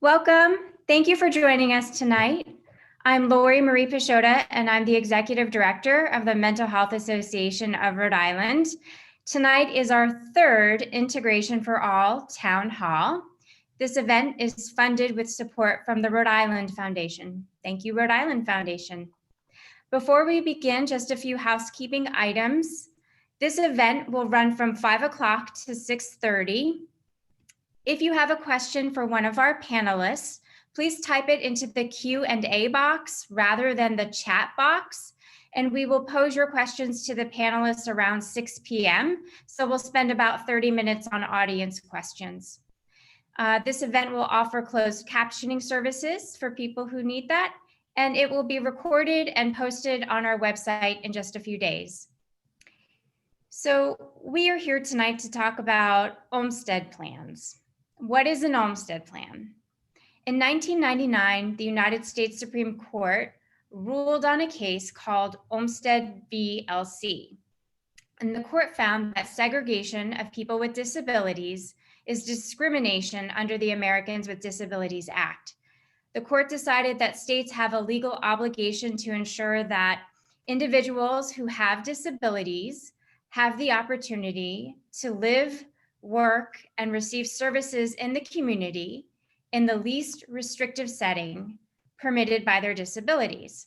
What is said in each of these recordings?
Welcome. Thank you for joining us tonight. I'm Laurie-Marie Pisciotta, and I'm the Executive Director of the Mental Health Association of Rhode Island. Tonight is our third Integration for All Town Hall. This event is funded with support from the Rhode Island Foundation. Thank you, Rhode Island Foundation. Before we begin, just a few housekeeping items. This event will run from 5 o'clock to 6:30. If you have a question for one of our panelists, please type it into the Q&A box rather than the chat box, and we will pose your questions to the panelists around 6 p.m. So we'll spend about 30 minutes on audience questions. This event will offer closed captioning services for people who need that, and it will be recorded and posted on our website in just a few days. So we are here tonight to talk about Olmstead plans. What is an Olmstead plan? In 1999, the United States Supreme Court ruled on a case called Olmstead v. LC. And the court found that segregation of people with disabilities is discrimination under the Americans with Disabilities Act. The court decided that states have a legal obligation to ensure that individuals who have disabilities have the opportunity to live, work, and receive services in the community in the least restrictive setting permitted by their disabilities.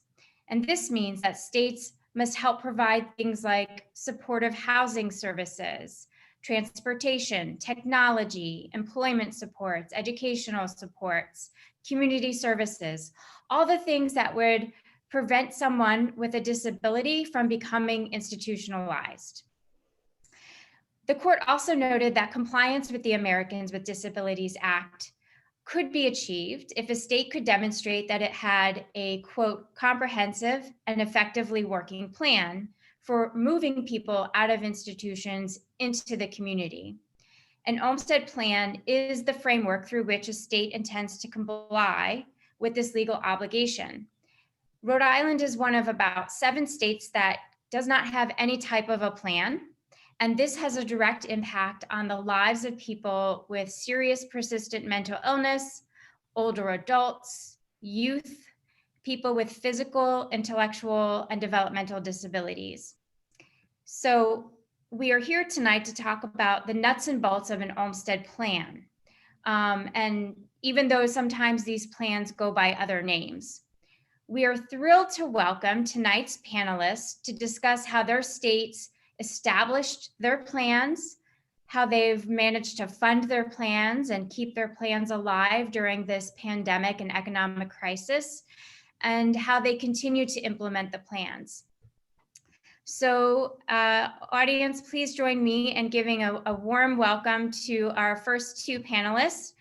And this means that states must help provide things like supportive housing services, transportation, technology, employment supports, educational supports, community services, all the things that would prevent someone with a disability from becoming institutionalized. The court also noted that compliance with the Americans with Disabilities Act could be achieved if a state could demonstrate that it had a, quote, comprehensive and effectively working plan for moving people out of institutions into the community. An Olmstead plan is the framework through which a state intends to comply with this legal obligation. Rhode Island is one of about 7 states that does not have any type of a plan. And this has a direct impact on the lives of people with serious persistent mental illness, older adults, youth, people with physical, intellectual, and developmental disabilities. So we are here tonight to talk about the nuts and bolts of an Olmstead plan. And even though sometimes these plans go by other names. We are thrilled to welcome tonight's panelists to discuss how their states established their plans, how they've managed to fund their plans and keep their plans alive during this pandemic and economic crisis, and how they continue to implement the plans. So audience, please join me in giving a warm welcome to our first 2 panelists.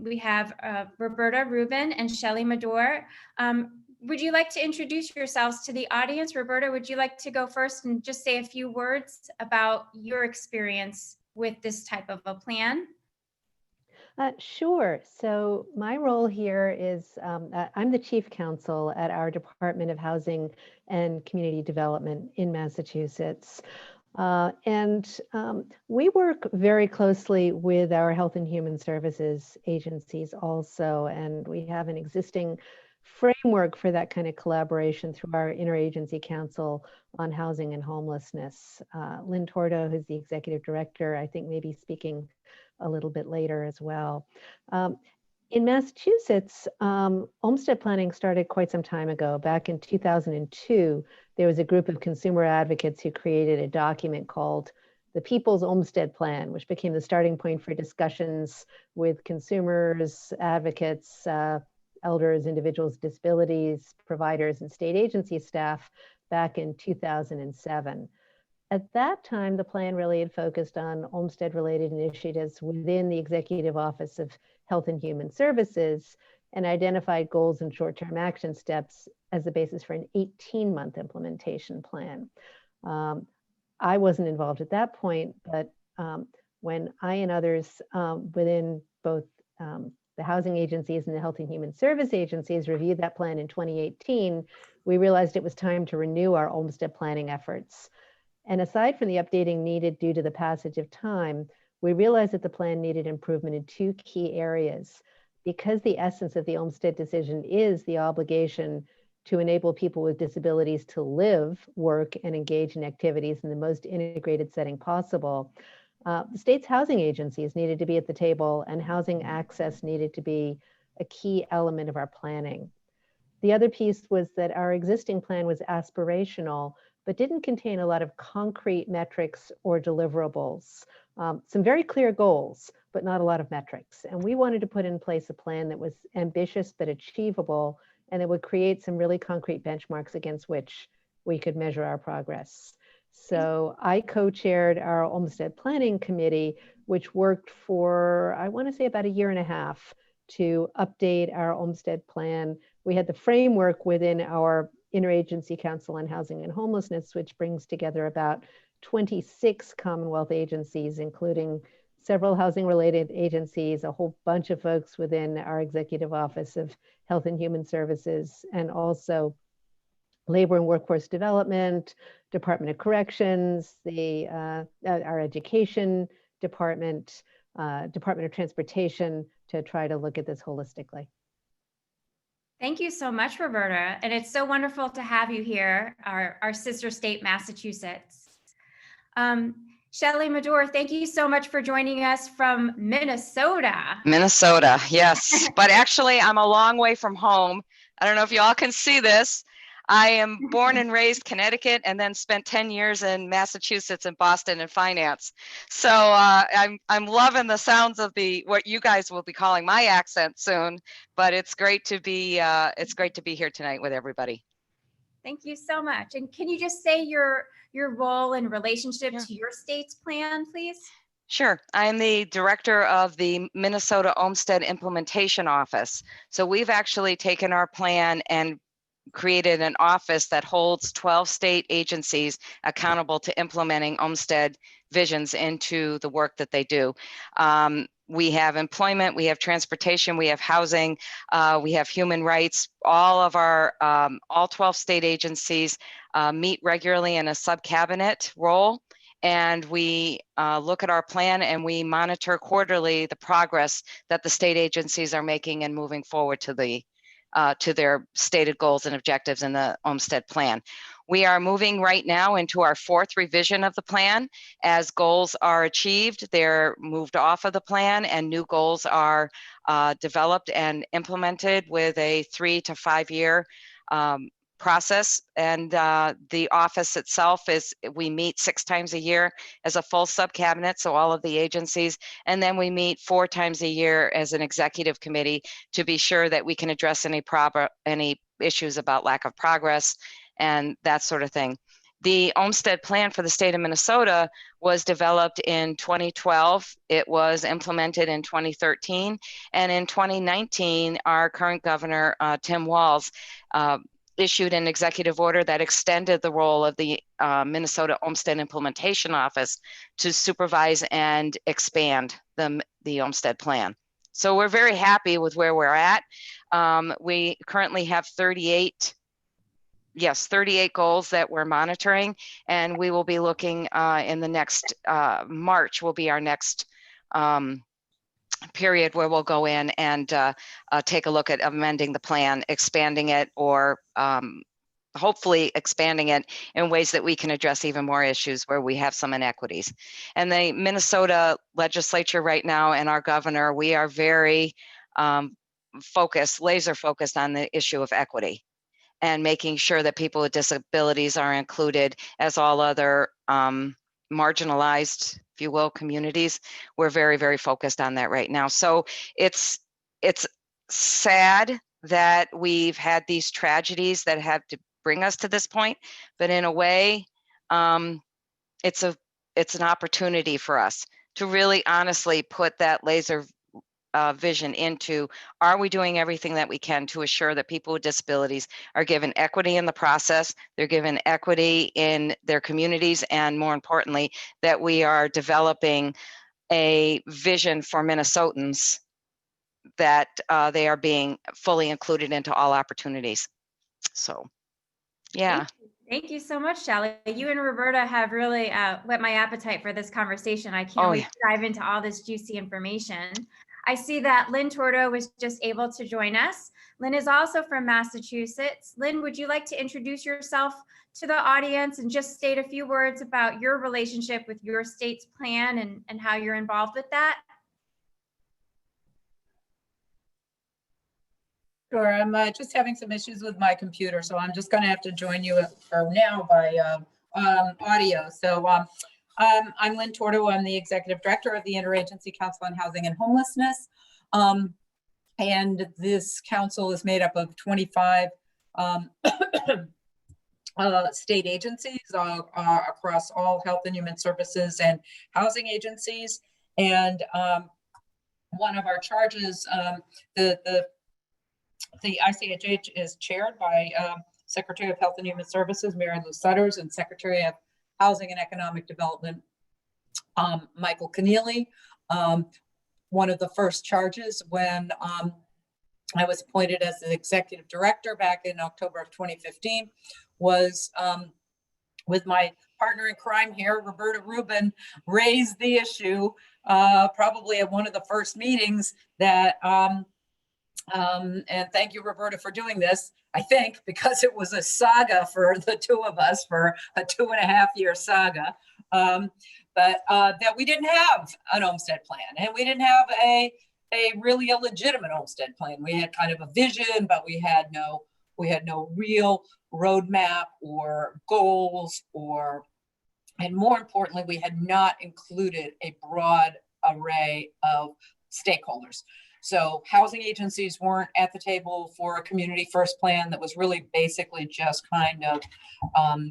We have Roberta Rubin and Shelley Madore. Would you like to introduce yourselves to the audience? Roberta, would you like to go first and just say a few words about your experience with this type of a plan? Sure. So my role here is I'm the chief counsel at our Department of Housing and Community Development in Massachusetts. And we work very closely with our Health and Human Services agencies also, and we have an existing framework for that kind of collaboration through our Interagency Council on Housing and Homelessness. Lynn Tordo, who's the executive director, I think maybe speaking a little bit later as well. In Massachusetts, Olmstead planning started quite some time ago. Back in 2002, there was a group of consumer advocates who created a document called the People's Olmstead Plan, which became the starting point for discussions with consumers, advocates, elders, individuals with disabilities, providers, and state agency staff back in 2007. At that time, the plan really had focused on Olmstead-related initiatives within the Executive Office of Health and Human Services and identified goals and short-term action steps as the basis for an 18-month implementation plan. I wasn't involved at that point, but when I and others within both the housing agencies and the health and human service agencies reviewed that plan in 2018, we realized it was time to renew our Olmstead planning efforts. And aside from the updating needed due to the passage of time, we realized that the plan needed improvement in 2 key areas. because the essence of the Olmstead decision is the obligation to enable people with disabilities to live, work, and engage in activities in the most integrated setting possible, the state's housing agencies needed to be at the table, and housing access needed to be a key element of our planning. The other piece was that our existing plan was aspirational, but didn't contain a lot of concrete metrics or deliverables. Some very clear goals, but not a lot of metrics. And we wanted to put in place a plan that was ambitious but achievable, and that would create some really concrete benchmarks against which we could measure our progress. So I co-chaired our Olmstead Planning Committee, which worked for, I want to say, about a year and a half to update our Olmstead plan. We had the framework within our Interagency Council on Housing and Homelessness, which brings together about 26 Commonwealth agencies, including several housing-related agencies, a whole bunch of folks within our Executive Office of Health and Human Services, and also Labor and Workforce Development, Department of Corrections, our Education Department, Department of Transportation, to try to look at this holistically. Thank you so much, Roberta. And it's so wonderful to have you here, our sister state, Massachusetts. Shelley Madore, thank you so much for joining us from Minnesota. Minnesota, yes. But actually, I'm a long way from home. I don't know if you all can see this. I am born and raised Connecticut, and then spent 10 years in Massachusetts and Boston in finance. So I'm loving the sounds of what you guys will be calling my accent soon. But it's great to be here tonight with everybody. Thank you so much. And can you just say your role in relationship to your state's plan, please? Sure. I'm the director of the Minnesota Olmstead Implementation Office. So we've actually taken our plan and created an office that holds 12 state agencies accountable to implementing Olmstead visions into the work that they do. We have employment, we have transportation, we have housing, we have human rights. All of our, all 12 state agencies meet regularly in a sub-cabinet role. And we look at our plan and we monitor quarterly the progress that the state agencies are making and moving forward to their stated goals and objectives in the Olmstead plan. We are moving right now into our 4th revision of the plan. As goals are achieved, they're moved off of the plan and new goals are developed and implemented with a 3 to 5 year process. And the office itself we meet 6 times a year as a full sub-cabinet, so all of the agencies, and then we meet 4 times a year as an executive committee to be sure that we can address any issues about lack of progress and that sort of thing. The Olmstead plan for the state of Minnesota was developed in 2012. It was implemented in 2013. And in 2019, our current governor, Tim Walz, issued an executive order that extended the role of the Minnesota Olmstead Implementation Office to supervise and expand the Olmstead plan. So we're very happy with where we're at. We currently have 38 goals that we're monitoring, and we will be looking in the next March will be our next period where we'll go in and take a look at amending the plan, expanding it, or hopefully expanding it in ways that we can address even more issues where we have some inequities. And the Minnesota legislature right now and our governor, we are very laser focused on the issue of equity and making sure that people with disabilities are included as all other marginalized, if you will, communities. We're very, very focused on that right now. So it's sad that we've had these tragedies that have to bring us to this point, but in a way, it's an opportunity for us to really honestly put that laser vision into, are we doing everything that we can to assure that people with disabilities are given equity in the process, they're given equity in their communities, and more importantly, that we are developing a vision for Minnesotans that they are being fully included into all opportunities. So, yeah. Thank you so much, Shelley. You and Roberta have really whet my appetite for this conversation. I can't wait to dive into all this juicy information. I see that Lynn Tordo was just able to join us. Lynn is also from Massachusetts. Lynn, would you like to introduce yourself to the audience and just state a few words about your relationship with your state's plan and how you're involved with that? Sure, I'm just having some issues with my computer, so I'm just going to have to join you for now by audio. So I'm Lynn Tordo. I'm the Executive Director of the Interagency Council on Housing and Homelessness. And this council is made up of 25 state agencies across all health and human services and housing agencies. And one of our charges, the ICHH is chaired by Secretary of Health and Human Services, Mary Lou Sutters, and Secretary of Housing and Economic Development, Michael Keneally. One of the first charges when I was appointed as the executive director back in October of 2015 was with my partner in crime here, Roberta Rubin, raised the issue probably at one of the first meetings that and thank you, Roberta, for doing this, I think, because it was a saga for the two of us, for a 2.5-year saga, but that we didn't have an Olmstead plan, and we didn't have a really a legitimate Olmstead plan. We had kind of a vision, but we had no real roadmap or goals, and more importantly, we had not included a broad array of stakeholders. So housing agencies weren't at the table for a community first plan that was really basically just kind of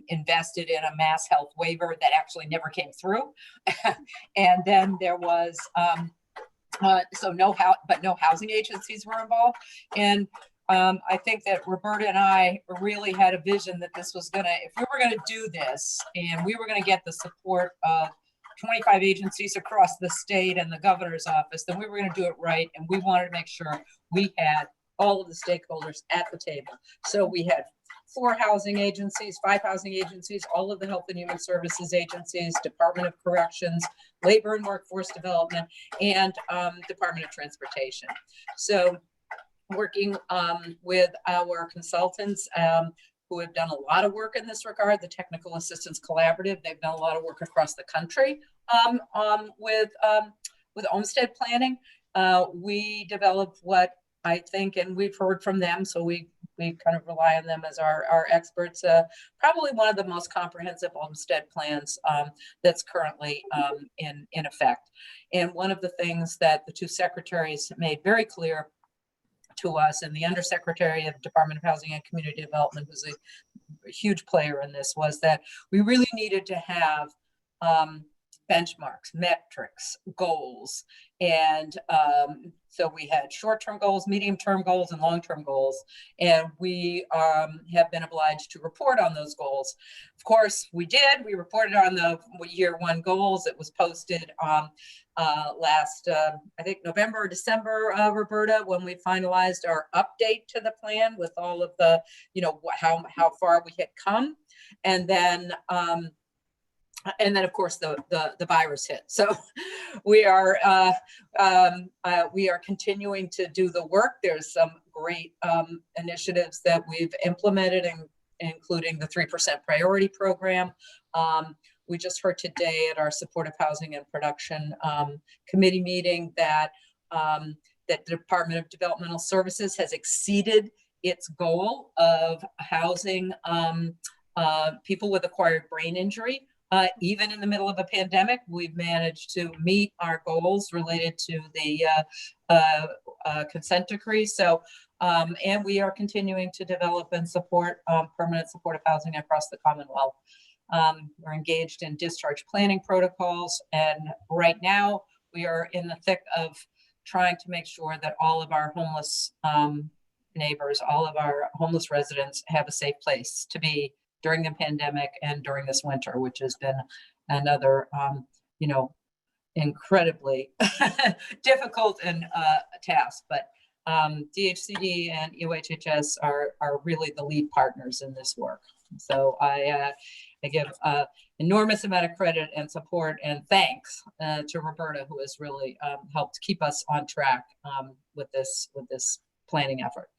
invested in a mass health waiver that actually never came through. And then there was, no housing agencies were involved. And I think that Roberta and I really had a vision that this was gonna, if we were gonna do this and we were gonna get the support of 25 agencies across the state and the governor's office, then we were going to do it right. And we wanted to make sure we had all of the stakeholders at the table. So we had 4 housing agencies, 5 housing agencies, all of the health and human services agencies, Department of Corrections, Labor and Workforce Development, and Department of Transportation. So working with our consultants, who have done a lot of work in this regard, the Technical Assistance Collaborative. They've done a lot of work across the country with Olmstead planning. We developed what I think, and we've heard from them, so we kind of rely on them as our experts, probably one of the most comprehensive Olmstead plans that's currently in effect. And one of the things that the 2 secretaries made very clear to us, and the Undersecretary of Department of Housing and Community Development, who's a huge player in this, was that we really needed to have benchmarks, metrics, goals. And so we had short-term goals, medium-term goals, and long-term goals. And we have been obliged to report on those goals. Of course, we did. We reported on the year 1 goals. It was posted last, I think, November or December, Roberta, when we finalized our update to the plan with all of the, how far we had come. And then of course the virus hit. So we are continuing to do the work. There's some great initiatives that we've implemented, including the 3% priority program. We just heard today at our Supportive Housing and Production Committee meeting that the Department of Developmental Services has exceeded its goal of housing people with acquired brain injury. Even in the middle of a pandemic, we've managed to meet our goals related to the consent decree. So, and we are continuing to develop and support permanent supportive housing across the Commonwealth. We're engaged in discharge planning protocols, and right now we are in the thick of trying to make sure that all of our homeless neighbors, all of our homeless residents have a safe place to be during the pandemic and during this winter, which has been another, incredibly difficult and task. But DHCD and UHHS are really the lead partners in this work. So I I give enormous amount of credit and support and thanks to Roberta, who has really helped keep us on track with this planning effort.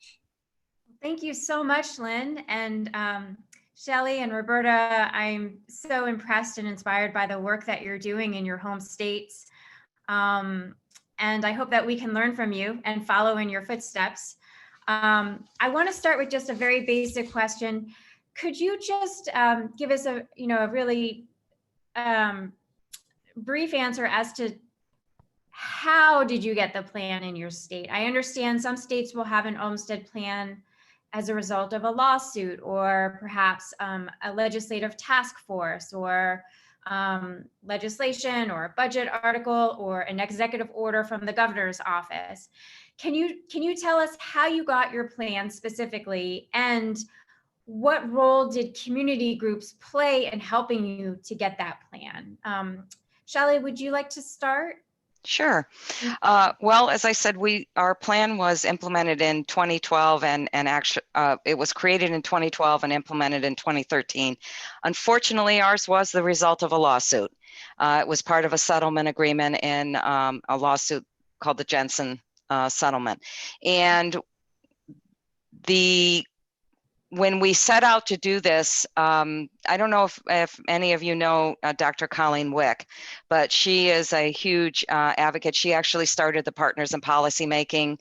Thank you so much, Lynn. And Shelley and Roberta, I'm so impressed and inspired by the work that you're doing in your home states. And I hope that we can learn from you and follow in your footsteps. I want to start with just a very basic question. Could you just give us a really brief answer as to how did you get the plan in your state? I understand some states will have an Olmstead plan as a result of a lawsuit, or perhaps a legislative task force, or legislation, or a budget article, or an executive order from the governor's office. Can you tell us how you got your plan specifically, and what role did community groups play in helping you to get that plan? Shelley, would you like to start? Sure. Well, as I said, our plan was implemented in 2012, and actually it was created in 2012 and implemented in 2013. Unfortunately, ours was the result of a lawsuit. It was part of a settlement agreement in a lawsuit called the Jensen settlement. And when we set out to do this, I don't know if any of you know Dr. Colleen Wick, but she is a huge advocate. She actually started the Partners in Policymaking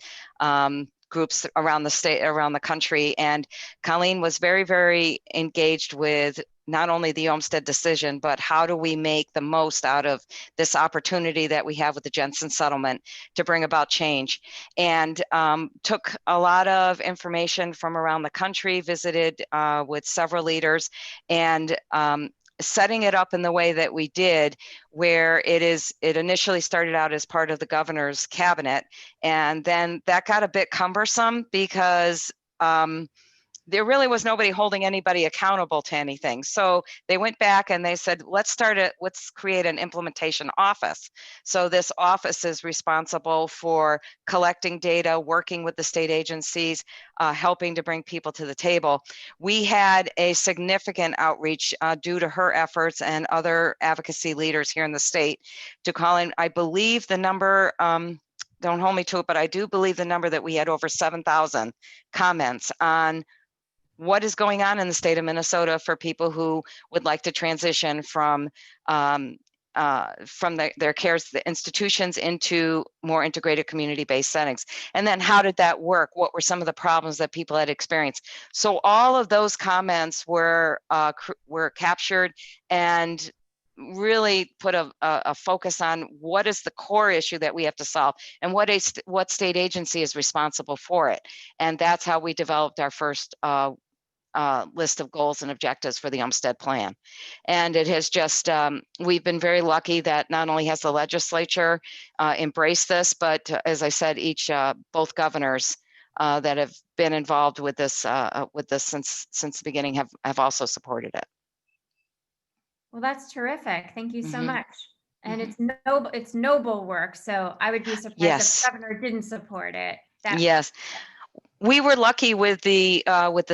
groups around the state, around the country. And Colleen was very, very engaged with not only the Olmstead decision, but how do we make the most out of this opportunity that we have with the Jensen settlement to bring about change. And took a lot of information from around the country, visited with several leaders, and setting it up in the way that we did, where it initially started out as part of the governor's cabinet. And then that got a bit cumbersome because there really was nobody holding anybody accountable to anything. So they went back and they said, let's create an implementation office. So this office is responsible for collecting data, working with the state agencies, helping to bring people to the table. We had a significant outreach due to her efforts and other advocacy leaders here in the state to call in. I believe the number, don't hold me to it, but I do believe the number that we had over 7,000 comments on what is going on in the state of Minnesota for people who would like to transition from their cares, the institutions, into more integrated community-based settings. And then how did that work? What were some of the problems that people had experienced? So all of those comments were captured and really put a focus on what is the core issue that we have to solve, and what state agency is responsible for it. And that's how we developed our first list of goals and objectives for the Olmstead plan. And it has just, we've been very lucky that not only has the legislature embraced this, but as I said, both governors that have been involved with this since the beginning have also supported it. Well, that's terrific. Thank you so Mhm. much. And it's noble work. So I would be surprised Yes. if the governor didn't support it. Yes. We were lucky with the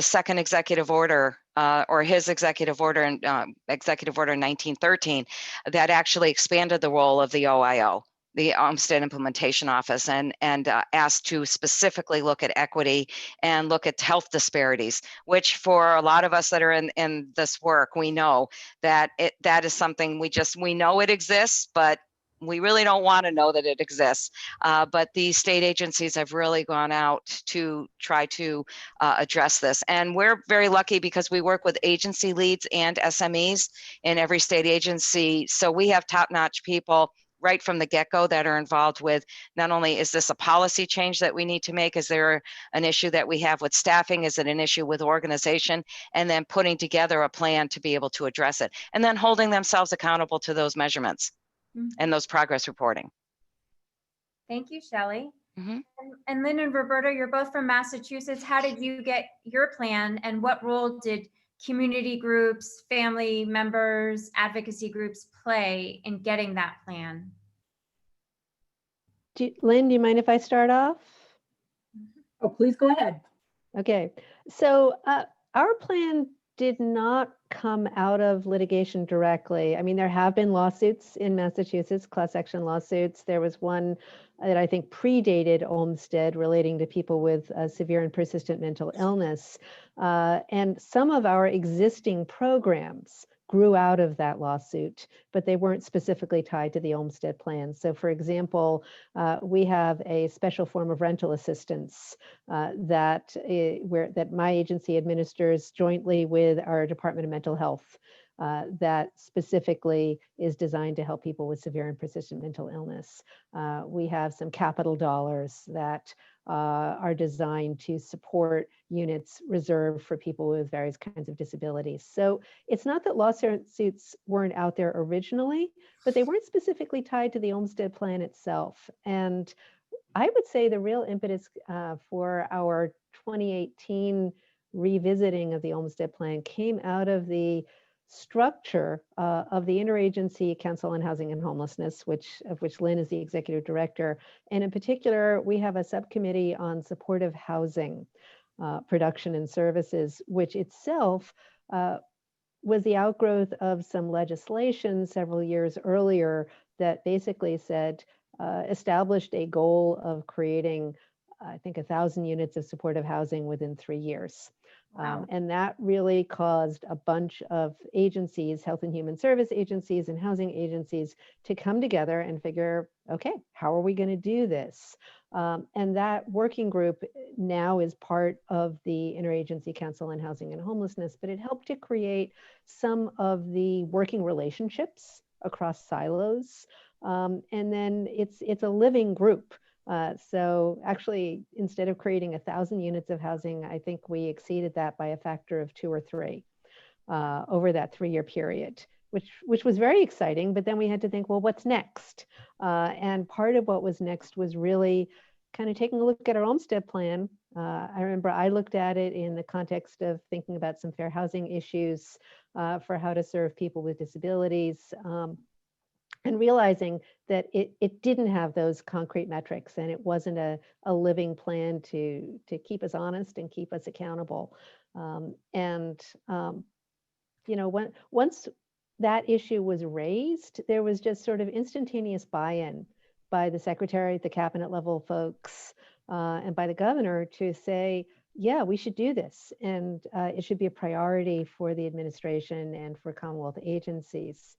second executive order, or his executive order, in Executive Order 1913, that actually expanded the role of the OIO, the Olmstead Implementation Office, and asked to specifically look at equity and look at health disparities, which for a lot of us that are in this work, we know that that is something we know it exists, but we really don't want to know that it exists. But these state agencies have really gone out to try to address this. And we're very lucky because we work with agency leads and SMEs in every state agency. So we have top-notch people right from the get-go that are involved with not only is this a policy change that we need to make, is there an issue that we have with staffing, is it an issue with organization, and then putting together a plan to be able to address it, and then holding themselves accountable to those measurements. Mm-hmm. And those progress reporting. Thank you, Shelley. Mm-hmm. And Lynn and Roberta, you're both from Massachusetts. How did you get your plan, and what role did community groups, family members, advocacy groups play in getting that plan? Lynn, do you mind if I start off? Oh, please go ahead. Okay, so our plan did not come out of litigation directly. I mean, there have been lawsuits in Massachusetts, class action lawsuits. There was one that I think predated Olmstead relating to people with severe and persistent mental illness. And some of our existing programs grew out of that lawsuit, but they weren't specifically tied to the Olmstead plan. So for example, we have a special form of rental assistance that my agency administers jointly with our Department of Mental Health that specifically is designed to help people with severe and persistent mental illness. We have some capital dollars that are designed to support units reserved for people with various kinds of disabilities. So it's not that lawsuits weren't out there originally, but they weren't specifically tied to the Olmstead plan itself. And I would say the real impetus for our 2018 revisiting of the Olmstead plan came out of the structure of the Interagency Council on Housing and Homelessness, of which Lynn is the executive director. And in particular, we have a subcommittee on supportive housing production and services, which itself was the outgrowth of some legislation several years earlier that basically said, established a goal of creating, I think, 1,000 units of supportive housing within 3 years. Wow. And that really caused a bunch of agencies, health and human service agencies and housing agencies, to come together and figure, okay, how are we going to do this? And that working group now is part of the Interagency Council on Housing and Homelessness, but it helped to create some of the working relationships across silos. And then it's a living group. So actually, instead of creating 1,000 units of housing, I think we exceeded that by a factor of 2 or 3 over that 3-year period, which was very exciting. But then we had to think, well, what's next? And part of what was next was really kind of taking a look at our Olmstead plan. I remember I looked at it in the context of thinking about some fair housing issues for how to serve people with disabilities. And realizing that it didn't have those concrete metrics, and it wasn't a living plan to keep us honest and keep us accountable. Once that issue was raised, there was just sort of instantaneous buy-in by the secretary, the cabinet level folks, and by the governor to say, yeah, we should do this. And it should be a priority for the administration and for Commonwealth agencies.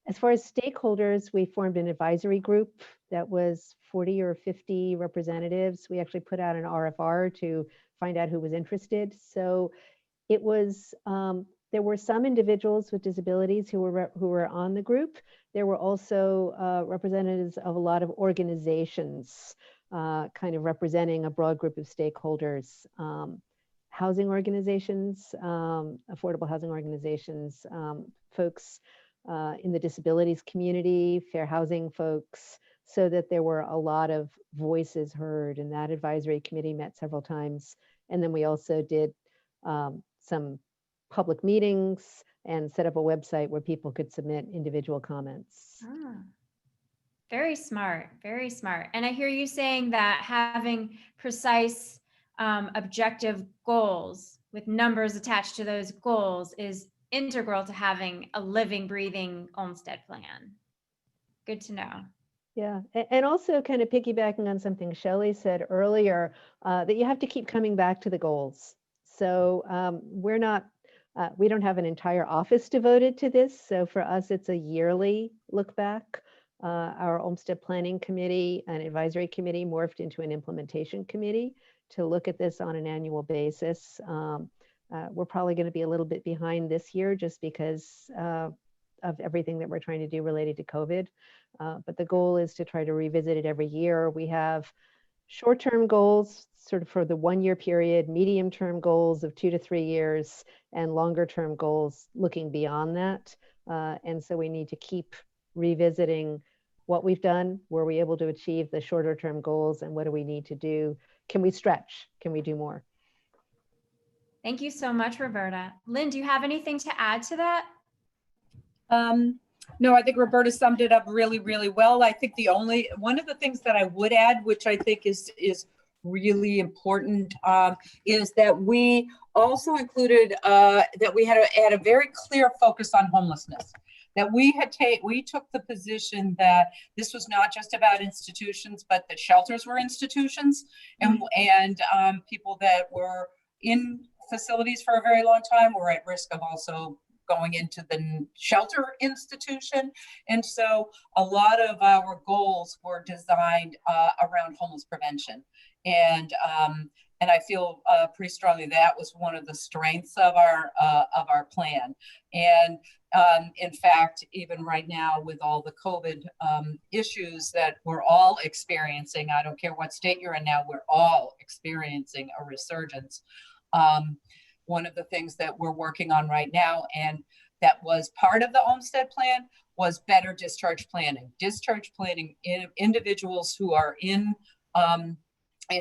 As far as stakeholders, we formed an advisory group that was 40 or 50 representatives. We actually put out an RFR to find out who was interested. So it was, there were some individuals with disabilities who were on the group. There were also representatives of a lot of organizations kind of representing a broad group of stakeholders. Housing organizations, affordable housing organizations, folks in the disabilities community, fair housing folks, so that there were a lot of voices heard. And that advisory committee met several times. And then we also did some public meetings and set up a website where people could submit individual comments. Ah, very smart, very smart. And I hear you saying that having precise objective goals with numbers attached to those goals is integral to having a living, breathing Olmstead plan. Good to know. Yeah, and also kind of piggybacking on something Shelley said earlier, that you have to keep coming back to the goals. So we don't have an entire office devoted to this. So for us, it's a yearly look back. Our Olmstead Planning Committee and Advisory Committee morphed into an implementation committee to look at this on an annual basis. We're probably going to be a little bit behind this year just because of everything that we're trying to do related to COVID. But the goal is to try to revisit it every year. We have short-term goals sort of for the 1-year period, medium-term goals of 2 to 3 years, and longer-term goals looking beyond that. And so we need to keep revisiting what we've done. Were we able to achieve the shorter-term goals, and what do we need to do? Can we stretch? Can we do more? Thank you so much, Roberta. Lynn, do you have anything to add to that? No, I think Roberta summed it up really, really well. I think one of the things that I would add, which I think is really important is that we also included that we had a very clear focus on homelessness. That we took the position that this was not just about institutions, but that shelters were institutions, and people that were in facilities for a very long time were at risk of also going into the shelter institution. And so a lot of our goals were designed around homeless prevention. And I feel pretty strongly that was one of the strengths of our plan. And in fact, even right now with all the COVID issues that we're all experiencing, I don't care what state you're in now, we're all experiencing a resurgence. One of the things that we're working on right now, and that was part of the Olmstead plan, was better discharge planning. Discharge planning in individuals who are in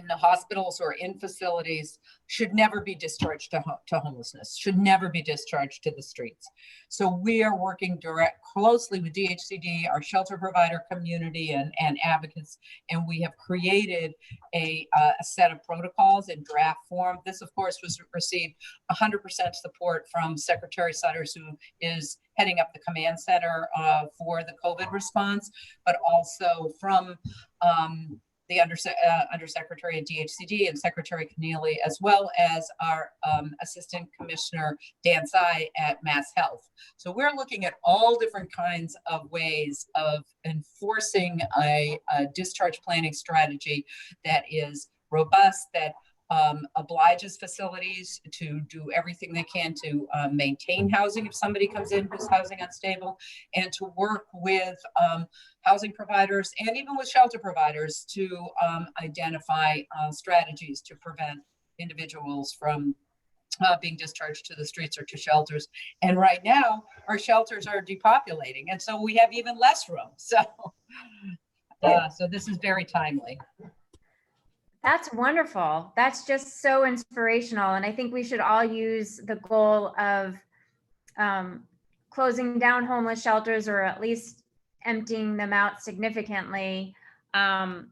the hospitals or in facilities should never be discharged to homelessness, should never be discharged to the streets. So we are working closely with DHCD, our shelter provider community and advocates, and we have created a set of protocols in draft form. This, of course, received 100% support from Secretary Sutters, who is heading up the command center for the COVID response, but also from the Undersecretary at DHCD and Secretary Keneally, as well as our Assistant Commissioner Dan Tsai at Mass Health. So we're looking at all different kinds of ways of enforcing a discharge planning strategy that is robust, that obliges facilities to do everything they can to maintain housing if somebody comes in who's housing unstable, and to work with housing providers and even with shelter providers to identify strategies to prevent individuals from being discharged to the streets or to shelters. And right now, our shelters are depopulating, and so we have even less room. So this is very timely. That's wonderful. That's just so inspirational. And I think we should all use the goal of closing down homeless shelters, or at least emptying them out significantly, as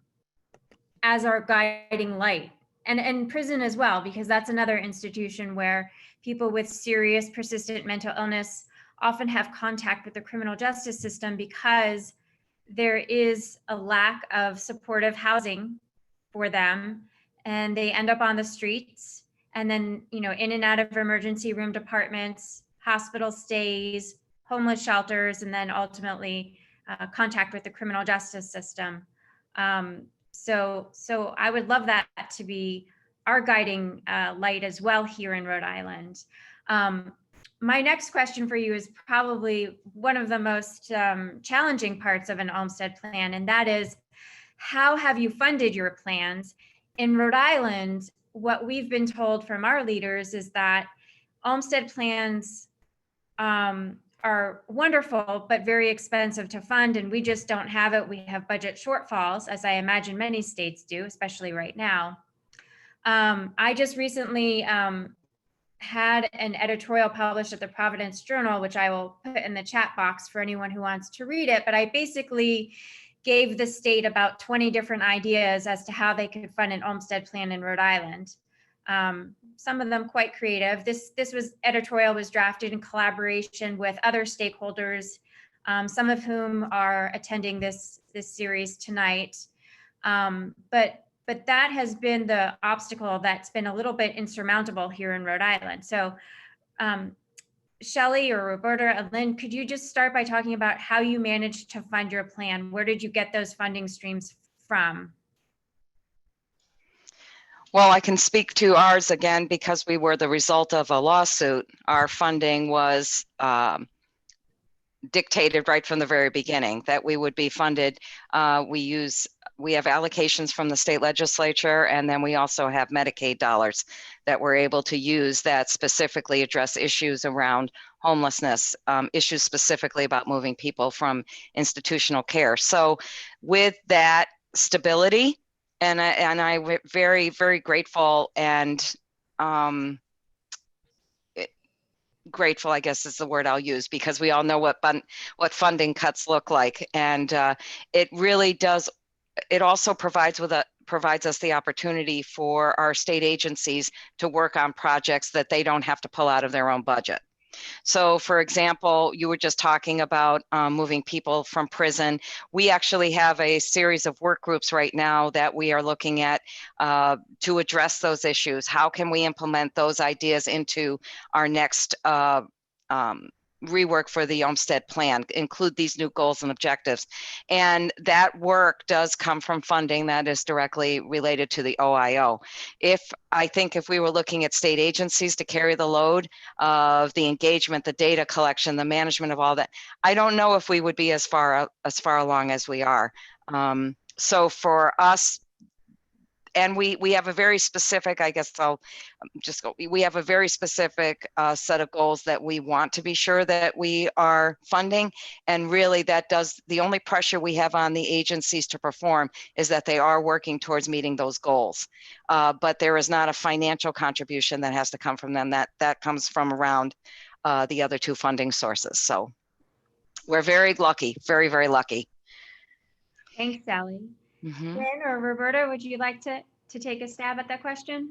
our guiding light. And prison as well, because that's another institution where people with serious persistent mental illness often have contact with the criminal justice system because there is a lack of supportive housing for them, and they end up on the streets, and then, you know, in and out of emergency room departments, hospital stays, homeless shelters, and then ultimately contact with the criminal justice system. So I would love that to be our guiding light as well here in Rhode Island. My next question for you is probably one of the most challenging parts of an Olmstead plan, and that is, how have you funded your plans? In Rhode Island, what we've been told from our leaders is that Olmstead plans are wonderful, but very expensive to fund, and we just don't have it. We have budget shortfalls, as I imagine many states do, especially right now. I just recently had an editorial published at the Providence Journal, which I will put in the chat box for anyone who wants to read it, but I basically gave the state about 20 different ideas as to how they could fund an Olmstead plan in Rhode Island. Some of them quite creative. This editorial was drafted in collaboration with other stakeholders, some of whom are attending this series tonight. But that has been the obstacle that's been a little bit insurmountable here in Rhode Island. So Shelley or Roberta and Lynn, could you just start by talking about how you managed to fund your plan? Where did you get those funding streams from? Well, I can speak to ours again because we were the result of a lawsuit. Our funding was dictated right from the very beginning that we would be funded. We have allocations from the state legislature, and then we also have Medicaid dollars that we're able to use that specifically address issues around homelessness, issues specifically about moving people from institutional care. So with that stability, and I'm very, very grateful and grateful, I guess is the word I'll use, because we all know what funding cuts look like. And it really does. It also provides provides us the opportunity for our state agencies to work on projects that they don't have to pull out of their own budget. So for example, you were just talking about moving people from prison. We actually have a series of work groups right now that we are looking at to address those issues. How can we implement those ideas into our next rework for the Olmstead plan, include these new goals and objectives. And that work does come from funding that is directly related to the OIO. I think if we were looking at state agencies to carry the load of the engagement, the data collection, the management of all that, I don't know if we would be as far along as we are. So for us, and we have a very specific, I guess I'll just go, we have a very specific set of goals that we want to be sure that we are funding. And really the only pressure we have on the agencies to perform is that they are working towards meeting those goals. But there is not a financial contribution that has to come from them. That comes from around the other two funding sources. So we're very lucky, very, very lucky. Thanks, Sally. Mm-hmm. Lynn or Roberta, would you like to take a stab at that question?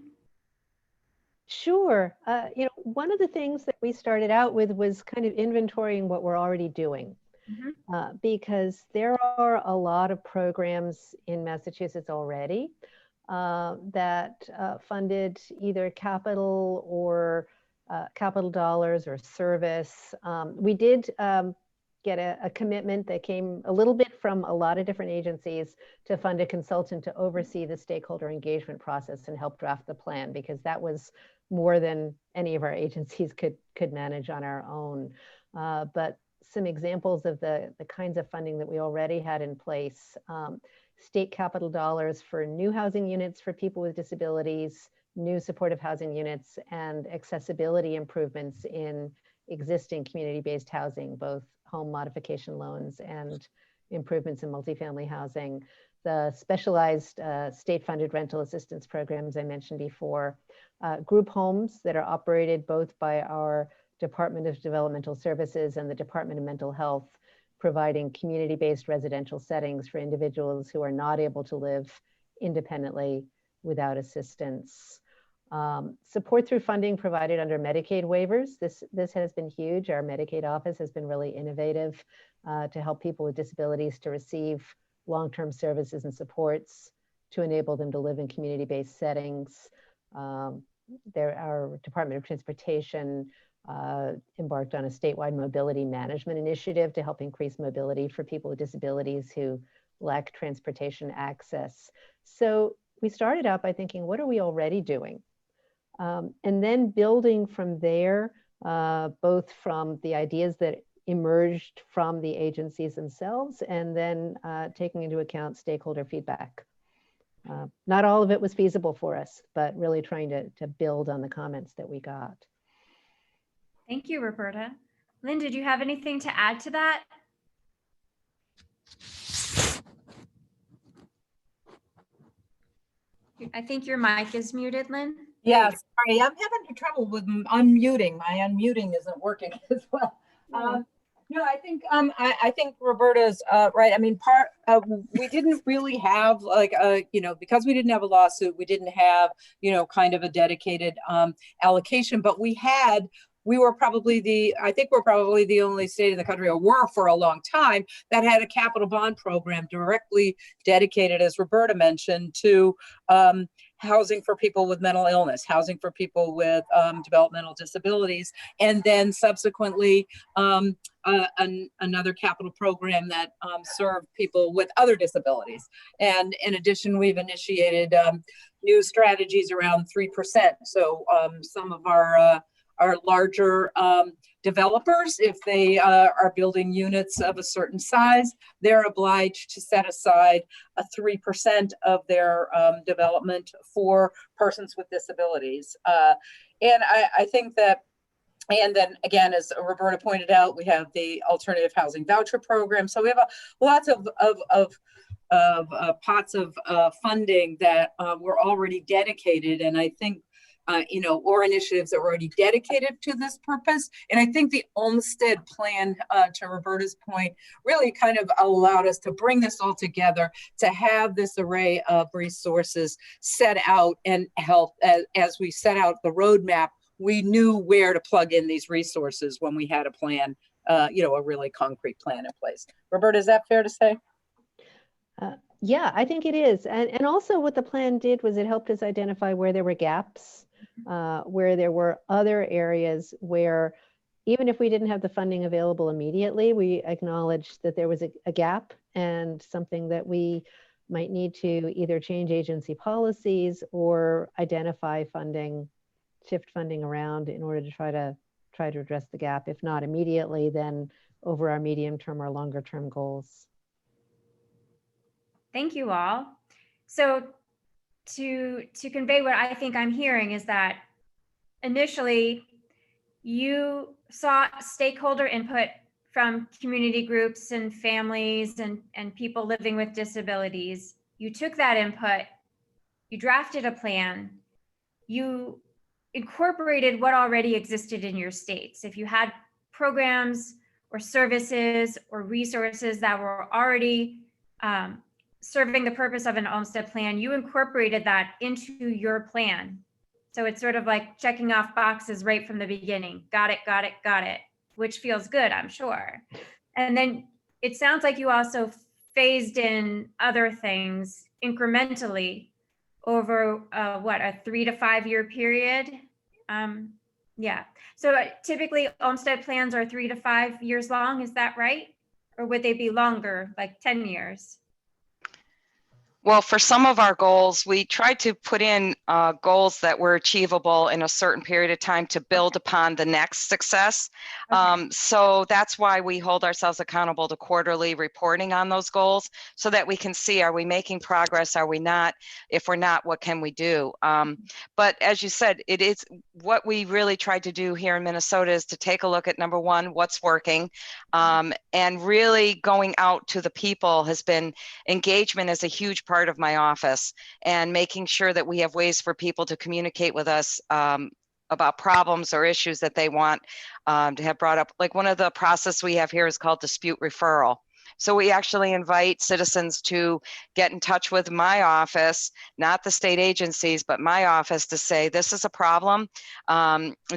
Sure. One of the things that we started out with was kind of inventorying what we're already doing, because there are a lot of programs in Massachusetts already that funded either capital or capital dollars or service. We did get a commitment that came a little bit from a lot of different agencies to fund a consultant to oversee the stakeholder engagement process and help draft the plan, because that was more than any of our agencies could manage on our own. But some examples of the kinds of funding that we already had in place: state capital dollars for new housing units for people with disabilities, new supportive housing units, and accessibility improvements in existing community-based housing, both home modification loans and improvements in multifamily housing. The specialized state-funded rental assistance programs I mentioned before, group homes that are operated both by our Department of Developmental Services and the Department of Mental Health, providing community-based residential settings for individuals who are not able to live independently without assistance. Support through funding provided under Medicaid waivers. This has been huge. Our Medicaid office has been really innovative to help people with disabilities to receive long-term services and supports to enable them to live in community-based settings. Our Department of Transportation embarked on a statewide mobility management initiative to help increase mobility for people with disabilities who lack transportation access. So we started out by thinking, what are we already doing? And then building from there, both from the ideas that emerged from the agencies themselves, and then taking into account stakeholder feedback. Not all of it was feasible for us, but really trying to build on the comments that we got. Thank you, Roberta. Lynn, did you have anything to add to that? I think your mic is muted, Lynn. Yeah, sorry, I'm having trouble with unmuting. My unmuting isn't working as well. No, I think Roberta's right. I mean, we didn't really have like because we didn't have a lawsuit, we didn't have kind of a dedicated allocation, but we're probably the only state in the country, or were for a long time, that had a capital bond program directly dedicated, as Roberta mentioned, to housing for people with mental illness, housing for people with developmental disabilities, and then subsequently another capital program that served people with other disabilities. And in addition, we've initiated new strategies around 3%. So some of our larger developers, if they are building units of a certain size, they're obliged to set aside a 3% of their development for persons with disabilities. And I think that, and then again, as Roberta pointed out, we have the alternative housing voucher program. So we have lots of pots of funding that were already dedicated. And I think or initiatives that were already dedicated to this purpose. And I think the Olmstead plan, to Roberta's point, really kind of allowed us to bring this all together, to have this array of resources set out and help as we set out the roadmap. We knew where to plug in these resources when we had a plan, a really concrete plan in place. Roberta, is that fair to say? Yeah, I think it is. And also what the plan did was it helped us identify where there were gaps, where there were other areas where even if we didn't have the funding available immediately, we acknowledged that there was a gap and something that we might need to either change agency policies or identify funding, shift funding around in order to try to address the gap. If not immediately, then over our medium term or longer term goals. Thank you all. So to convey what I think I'm hearing is that initially you sought stakeholder input from community groups and families and people living with disabilities. You took that input, you drafted a plan, you incorporated what already existed in your states. If you had programs or services or resources that were already serving the purpose of an Olmstead plan, you incorporated that into your plan. So it's sort of like checking off boxes right from the beginning. Got it, got it, got it, which feels good, I'm sure. And then it sounds like you also phased in other things incrementally over a 3 to 5 year period. Yeah. So typically Olmstead plans are 3 to 5 years long. Is that right? Or would they be longer, like 10 years? Well, for some of our goals, we tried to put in goals that were achievable in a certain period of time to build upon the next success. Okay. So that's why we hold ourselves accountable to quarterly reporting on those goals so that we can see, are we making progress? Are we not? If we're not, what can we do? But as you said, it is what we really tried to do here in Minnesota is to take a look at, number one, what's working, and really going out to the people has been, engagement is a huge part of my office, and making sure that we have ways for people to communicate with us about problems or issues that they want to have brought up. Like one of the process we have here is called dispute referral. So we actually invite citizens to get in touch with my office, not the state agencies, but my office, to say, this is a problem.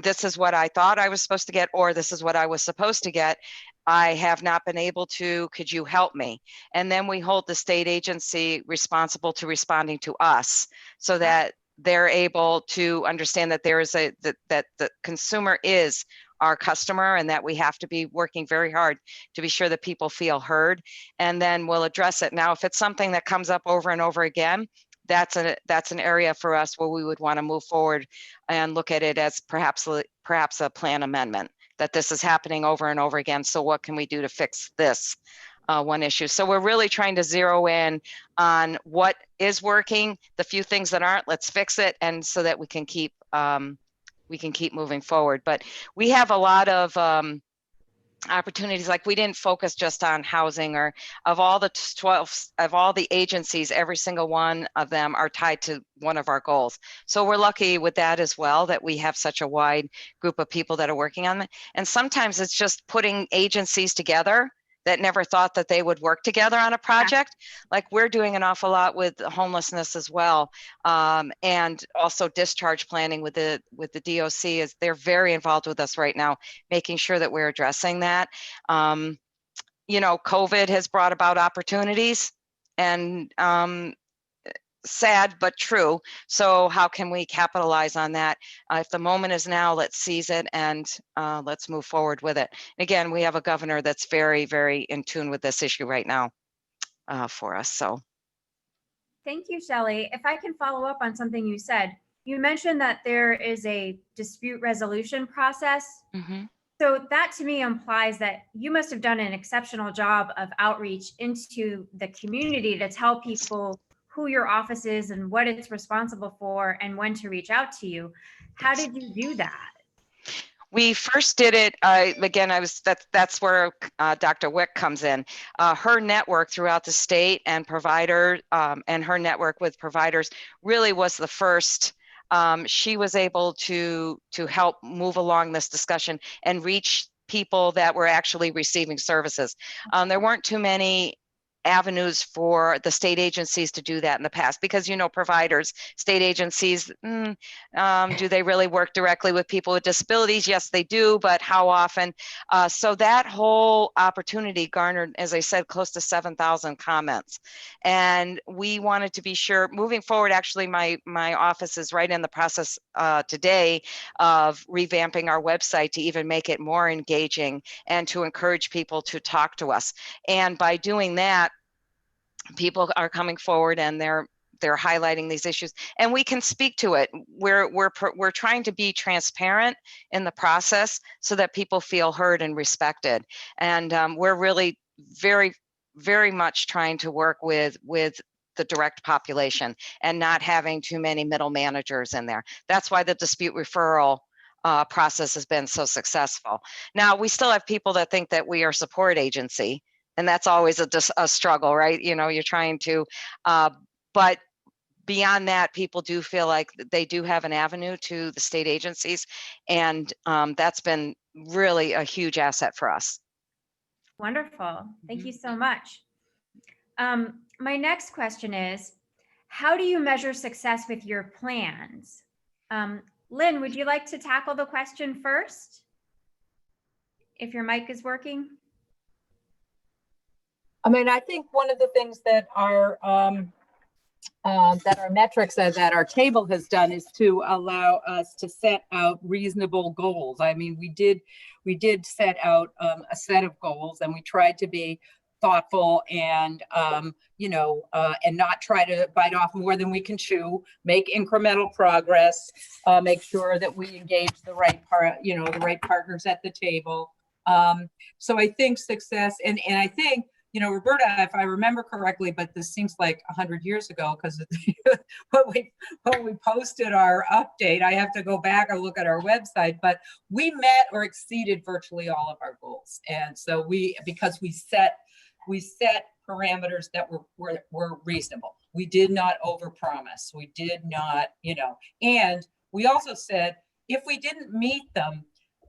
This is what I thought I was supposed to get, or this is what I was supposed to get. I have not been able to, could you help me? And then we hold the state agency responsible to responding to us so that they're able to understand that there is that the consumer is our customer and that we have to be working very hard to be sure that people feel heard, and then we'll address it. Now, if it's something that comes up over and over again, that's an area for us where we would want to move forward and look at it as perhaps a plan amendment, that this is happening over and over again. So what can we do to fix this one issue? So we're really trying to zero in on what is working, the few things that aren't, let's fix it. And so that we can keep moving forward. But we have a lot of opportunities. Like we didn't focus just on housing, or of all the 12 of all the agencies, every single one of them are tied to one of our goals. So we're lucky with that as well, that we have such a wide group of people that are working on it. And sometimes it's just putting agencies together that never thought that they would work together on a project. Like we're doing an awful lot with homelessness as well. And also discharge planning with the DOC, is they're very involved with us right now, making sure that we're addressing that. COVID has brought about opportunities, and sad but true. So how can we capitalize on that? If the moment is now, let's seize it and let's move forward with it. Again, we have a governor that's very, very in tune with this issue right now for us. So Thank you, Shelley. If I can follow up on something you said, you mentioned that there is a dispute resolution process. mm-hmm. So that to me implies that you must have done an exceptional job of outreach into the community to tell people who your office is and what it's responsible for and when to reach out to you. How did you do that? We first did it, that's where Dr. Wick comes in. Her network throughout the state and provider, and her network with providers really was the first she was able to help move along this discussion and reach people that were actually receiving services. There weren't too many avenues for the state agencies to do that in the past, because, you know, providers, state agencies, do they really work directly with people with disabilities? Yes, they do, but how often? So that whole opportunity garnered, as I said, close to 7,000 comments. And we wanted to be sure, moving forward, actually, my office is right in the process today of revamping our website to even make it more engaging and to encourage people to talk to us. And by doing that, people are coming forward and they're highlighting these issues, and we can speak to it. We're trying to be transparent in the process so that people feel heard and respected. And we're really very, very much trying to work with the direct population and not having too many middle managers in there. That's why the dispute referral process has been so successful. Now, we still have people that think that we are a support agency, and that's always a struggle, right? You know, you're trying to, but beyond that, people do feel like they do have an avenue to the state agencies, and that's been really a huge asset for us. Wonderful. Thank you so much. My next question is, how do you measure success with your plans? Lynn, would you like to tackle the question first? If your mic is working. I mean, I think one of the things that our metrics that our table has done is to allow us to set out reasonable goals. I mean, we did set out a set of goals, and we tried to be thoughtful and and not try to bite off more than we can chew. Make incremental progress. Make sure that we engage the right partners at the table. So I think success, and I think, Roberta, if I remember correctly, but this seems like 100 years ago, because when we posted our update, I have to go back and look at our website, but we met or exceeded virtually all of our goals. And so because we set parameters that were reasonable. We did not overpromise. We did not, and we also said, if we didn't meet them,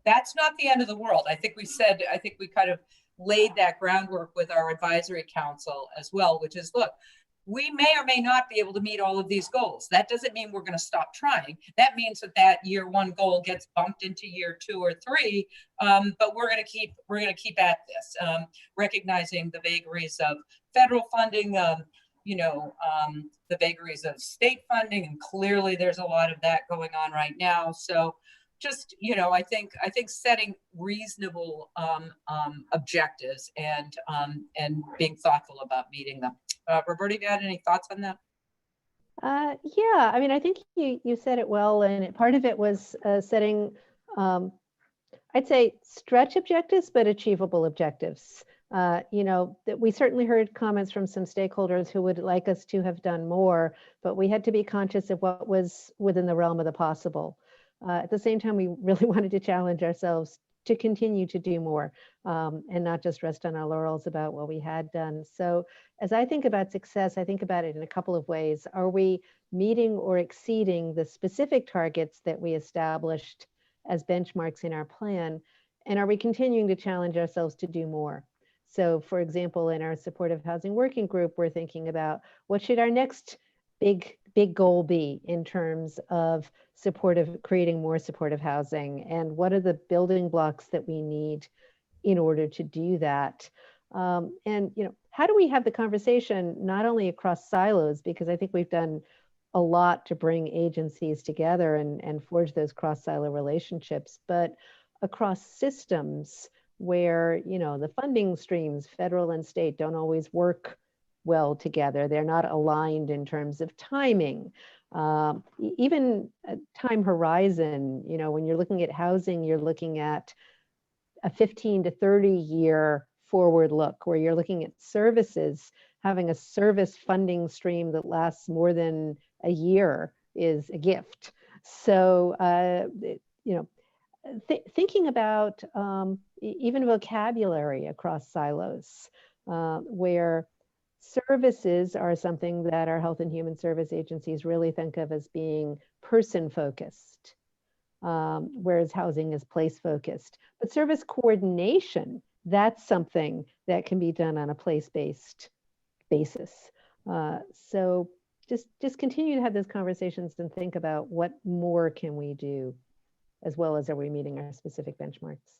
that's not the end of the world. I think we kind of laid that groundwork with our advisory council as well, which is, look, we may or may not be able to meet all of these goals. That doesn't mean we're going to stop trying. That means that year one goal gets bumped into year 2 or 3, but we're going to keep at this, recognizing the vagaries of federal funding, the vagaries of state funding, and clearly there's a lot of that going on right now. So just, I think setting reasonable objectives and being thoughtful about meeting them. Roberta, you had any thoughts on that? Yeah, I mean, I think you said it well, and part of it was setting, I'd say, stretch objectives, but achievable objectives. That we certainly heard comments from some stakeholders who would like us to have done more, but we had to be conscious of what was within the realm of the possible. At the same time, we really wanted to challenge ourselves to continue to do more and not just rest on our laurels about what we had done. So as I think about success, I think about it in a couple of ways. Are we meeting or exceeding the specific targets that we established as benchmarks in our plan? And are we continuing to challenge ourselves to do more? So for example, in our supportive housing working group, we're thinking about what should our next big goal be in terms of creating more supportive housing, and what are the building blocks that we need in order to do that? And how do we have the conversation not only across silos, because I think we've done a lot to bring agencies together and forge those cross-silo relationships, but across systems where the funding streams, federal and state, don't always work well together. They're not aligned in terms of timing, even time horizon. When you're looking at housing, you're looking at a 15 to 30 year forward look, where you're looking at services. Having a service funding stream that lasts more than a year is a gift. So, thinking about even vocabulary across silos, where Services are something that our health and human service agencies really think of as being person-focused, whereas housing is place-focused. But service coordination, that's something that can be done on a place-based basis. So just continue to have those conversations and think about what more can we do, as well as are we meeting our specific benchmarks.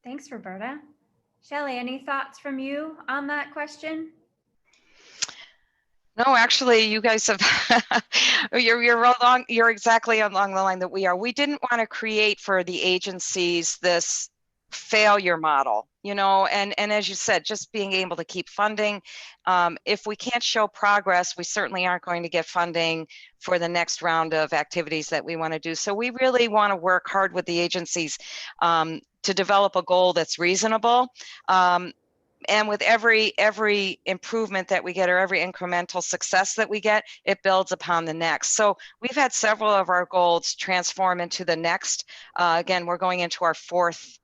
Thanks, Roberta. Shelley, any thoughts from you on that question? No, actually, you guys have, you're exactly along the line that we are. We didn't want to create for the agencies this failure model, you know, and as you said, just being able to keep funding. If we can't show progress, we certainly aren't going to get funding for the next round of activities that we want to do. So we really want to work hard with the agencies to develop a goal that's reasonable. And with every improvement that we get, or every incremental success that we get, it builds upon the next. So we've had several of our goals transform into the next. Again, we're going into our fourth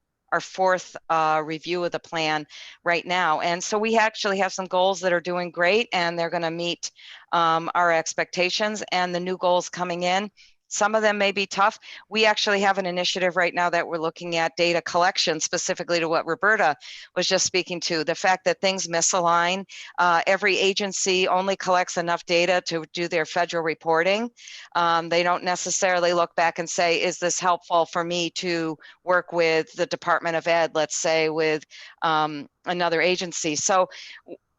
review of the plan right now. And so we actually have some goals that are doing great, and they're going to meet our expectations, and the new goals coming in. Some of them may be tough. We actually have an initiative right now that we're looking at data collection, specifically to what Roberta was just speaking to, the fact that things misalign. Every agency only collects enough data to do their federal reporting. They don't necessarily look back and say, is this helpful for me to work with the Department of Ed, let's say, with another agency. So,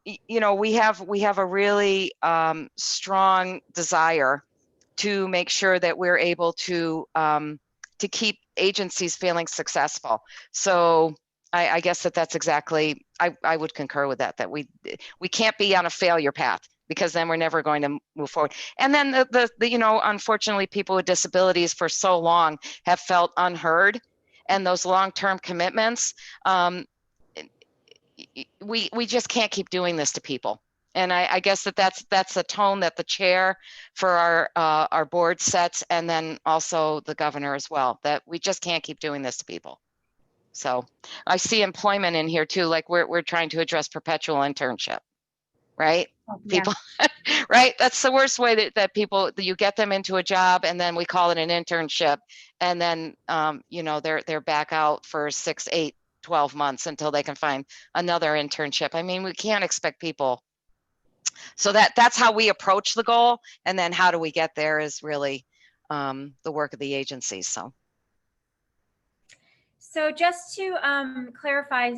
you know, we have a really strong desire to make sure that we're able to keep agencies feeling successful. So I guess that's exactly, I would concur with that we can't be on a failure path, because then we're never going to move forward. And then the you know, unfortunately, people with disabilities for so long have felt unheard, and those long-term commitments, we just can't keep doing this to people. And I guess that's the tone that the chair for our board sets, and then also the governor as well, that we just can't keep doing this to people. So I see employment in here too, like we're trying to address perpetual internship, right? Yeah. People, right? That's the worst way that people, that you get them into a job, and then we call it an internship, and then you know, they're back out for 6, 8, 12 months until they can find another internship. I mean, we can't expect people. So that's how we approach the goal, and then how do we get there is really the work of the agencies. So just to clarify,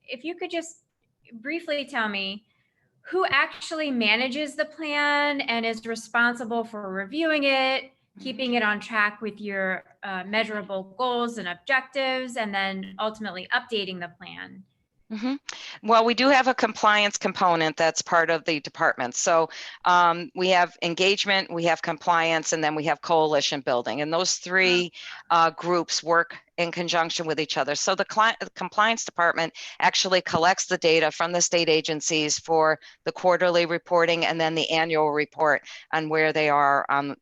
if you could just briefly tell me who actually manages the plan and is responsible for reviewing it, keeping it on track with your measurable goals and objectives, and then ultimately updating the plan. Mm-hmm. Well, we do have a compliance component that's part of the department. So we have engagement, we have compliance, and then we have coalition building. And those three groups work in conjunction with each other. So the compliance department actually collects the data from the state agencies for the quarterly reporting, and then the annual report on where they are on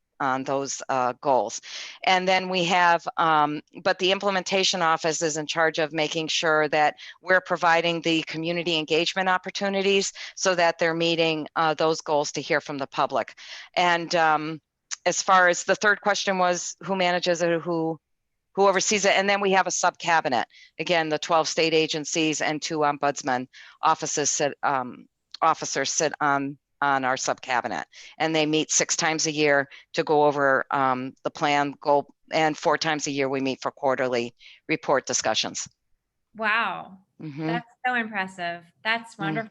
those goals. And then we have, but the implementation office is in charge of making sure that we're providing the community engagement opportunities so that they're meeting those goals to hear from the public. And as far as the third question was, who manages it, who oversees it, and then we have a sub-cabinet. Again, the 12 state agencies and 2 ombudsman officers sit on our sub-cabinet, and they meet 6 times a year to go over the plan goal, and 4 times a year we meet for quarterly report discussions. Wow, that's so impressive. That's wonderful.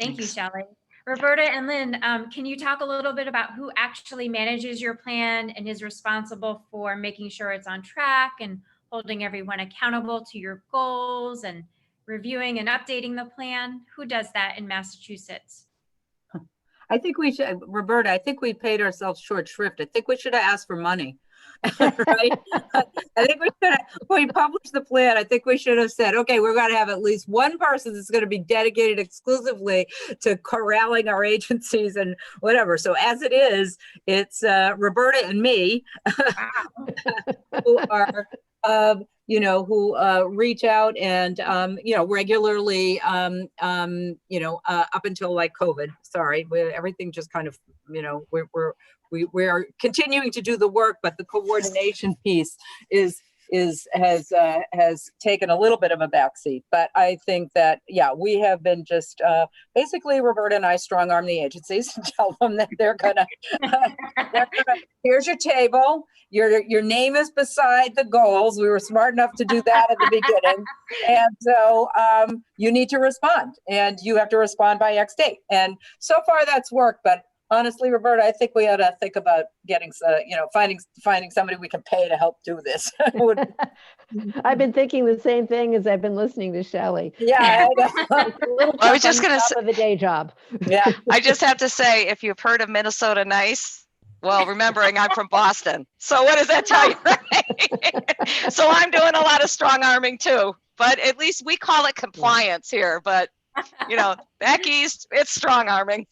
Thank you, Thanks. Shelley. Roberta and Lynn, can you talk a little bit about who actually manages your plan and is responsible for making sure it's on track and holding everyone accountable to your goals and reviewing and updating the plan? Who does that in Massachusetts? I think we should, Roberta, I think we paid ourselves short shrift. I think we should have asked for money. Right? I think we should have, when we published the plan, I think we should have said, okay, we're going to have at least one person that's going to be dedicated exclusively to corralling our agencies and whatever. So as it is, it's Roberta and me who are who reach out and, regularly, up until like COVID, sorry, everything just kind of, we're continuing to do the work, but the coordination piece has taken a little bit of a backseat. But I think that, yeah, we have been just basically Roberta and I strong arm the agencies and tell them that they're gonna here's your table, your name is beside the goals. We were smart enough to do that at the beginning, and so you need to respond, and you have to respond by X date. And so far that's worked, but honestly, Roberta, I think we ought to think about getting, finding somebody we can pay to help do this. I've been thinking the same thing as I've been listening to Shelley. Yeah, I was just going to say, of a day job. Yeah, I just have to say, if you've heard of Minnesota Nice, well, remembering I'm from Boston. So what does that tell you, right? So I'm doing a lot of strong arming too, but at least we call it compliance here. But back east, it's strong arming.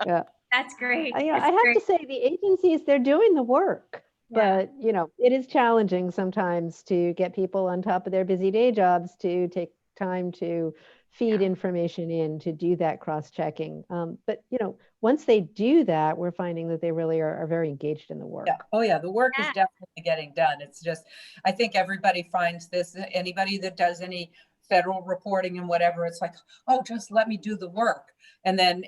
Yeah, that's great. I have to say, the agencies, they're doing the work, but it is challenging sometimes to get people on top of their busy day jobs to take time to feed information in, to do that cross-checking. But once they do that, we're finding that they really are very engaged in the work. Yeah. Oh yeah, the work is definitely getting done. It's just, I think everybody finds this, anybody that does any federal reporting and whatever, it's like, oh, just let me do the work. And then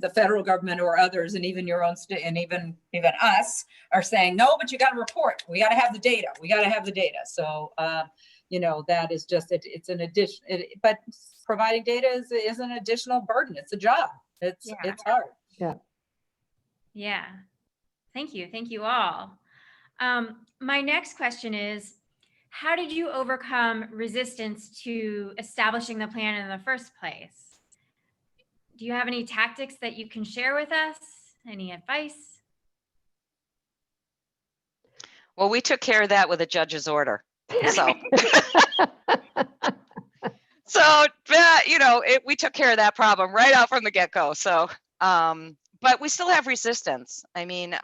the federal government or others, and even your own state, and even us are saying, no, but you got to report. We got to have the data. We got to have the data. So, that is just, it's an addition, but providing data is an additional burden. It's a job. It's hard. Yeah. Yeah. Thank you. Thank you all. My next question is, how did you overcome resistance to establishing the plan in the first place? Do you have any tactics that you can share with us? Any advice? Well, we took care of that with a judge's order. So, we took care of that problem right out from the get-go. So, but we still have resistance. I mean,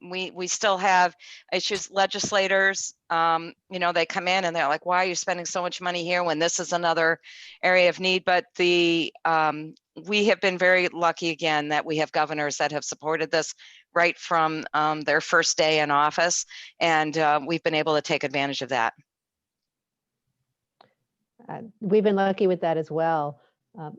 we still have issues. Legislators, they come in and they're like, why are you spending so much money here when this is another area of need? But we have been very lucky again that we have governors that have supported this right from their first day in office. And we've been able to take advantage of that. We've been lucky with that as well.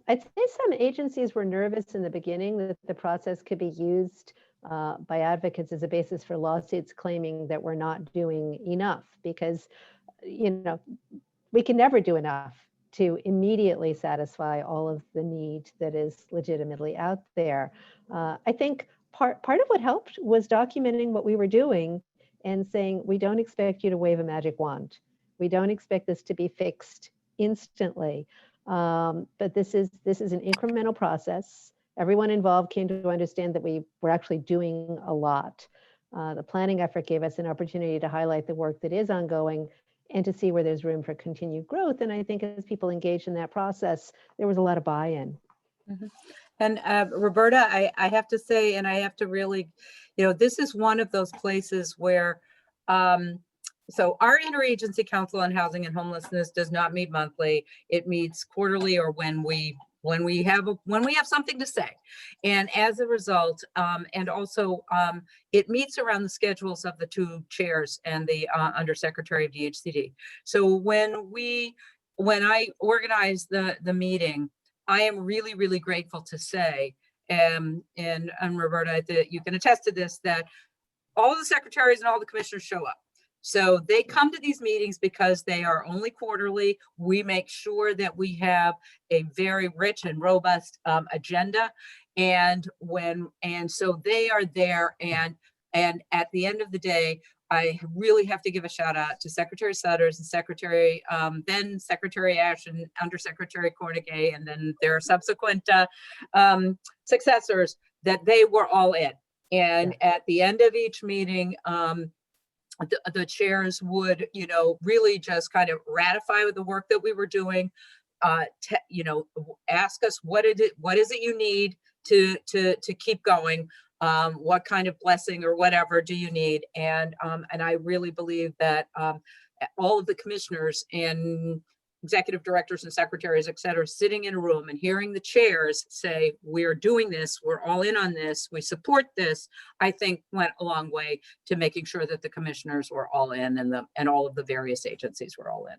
I'd say some agencies were nervous in the beginning that the process could be used by advocates as a basis for lawsuits claiming that we're not doing enough, because, we can never do enough to immediately satisfy all of the need that is legitimately out there. I think part of what helped was documenting what we were doing and saying, we don't expect you to wave a magic wand. We don't expect this to be fixed instantly. But this is an incremental process. Everyone involved came to understand that we were actually doing a lot. The planning effort gave us an opportunity to highlight the work that is ongoing and to see where there's room for continued growth. And I think as people engaged in that process, there was a lot of buy-in. Mm-hmm. And Roberta, I have to say, and I have to really, this is one of those places where, so our Interagency Council on Housing and Homelessness does not meet monthly. It meets quarterly, or when we have something to say. And as a result, and also it meets around the schedules of the two chairs and the undersecretary of DHCD. So when I organize the meeting, I am really, really grateful to say, and Roberta, that you can attest to this, that all the secretaries and all the commissioners show up. So they come to these meetings because they are only quarterly. We make sure that we have a very rich and robust agenda. And so they are there. And at the end of the day, I really have to give a shout out to Secretary Sutters and then Secretary Ash and Undersecretary Cornegay, and then their subsequent successors, that they were all in. And at the end of each meeting, the chairs would, really just kind of ratify the work that we were doing, ask us what is it you need to keep going, what kind of blessing or whatever do you need, and I really believe that all of the commissioners and executive directors and secretaries, et cetera, sitting in a room and hearing the chairs say, we're doing this, we're all in on this, we support this, I think went a long way to making sure that the commissioners were all in and all of the various agencies were all in.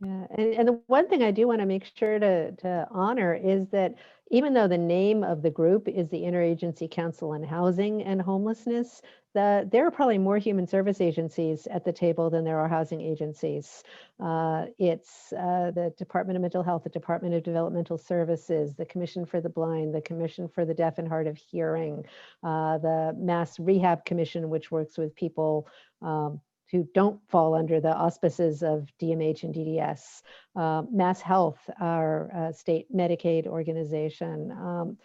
Yeah, and the one thing I do want to make sure to honor is that even though the name of the group is the Interagency Council on Housing and Homelessness, there are probably more human service agencies at the table than there are housing agencies. It's the Department of Mental Health, the Department of Developmental Services, the Commission for the Blind, the Commission for the Deaf and Hard of Hearing, the Mass Rehab Commission, which works with people who don't fall under the auspices of DMH and DDS, Mass Health, our state Medicaid organization,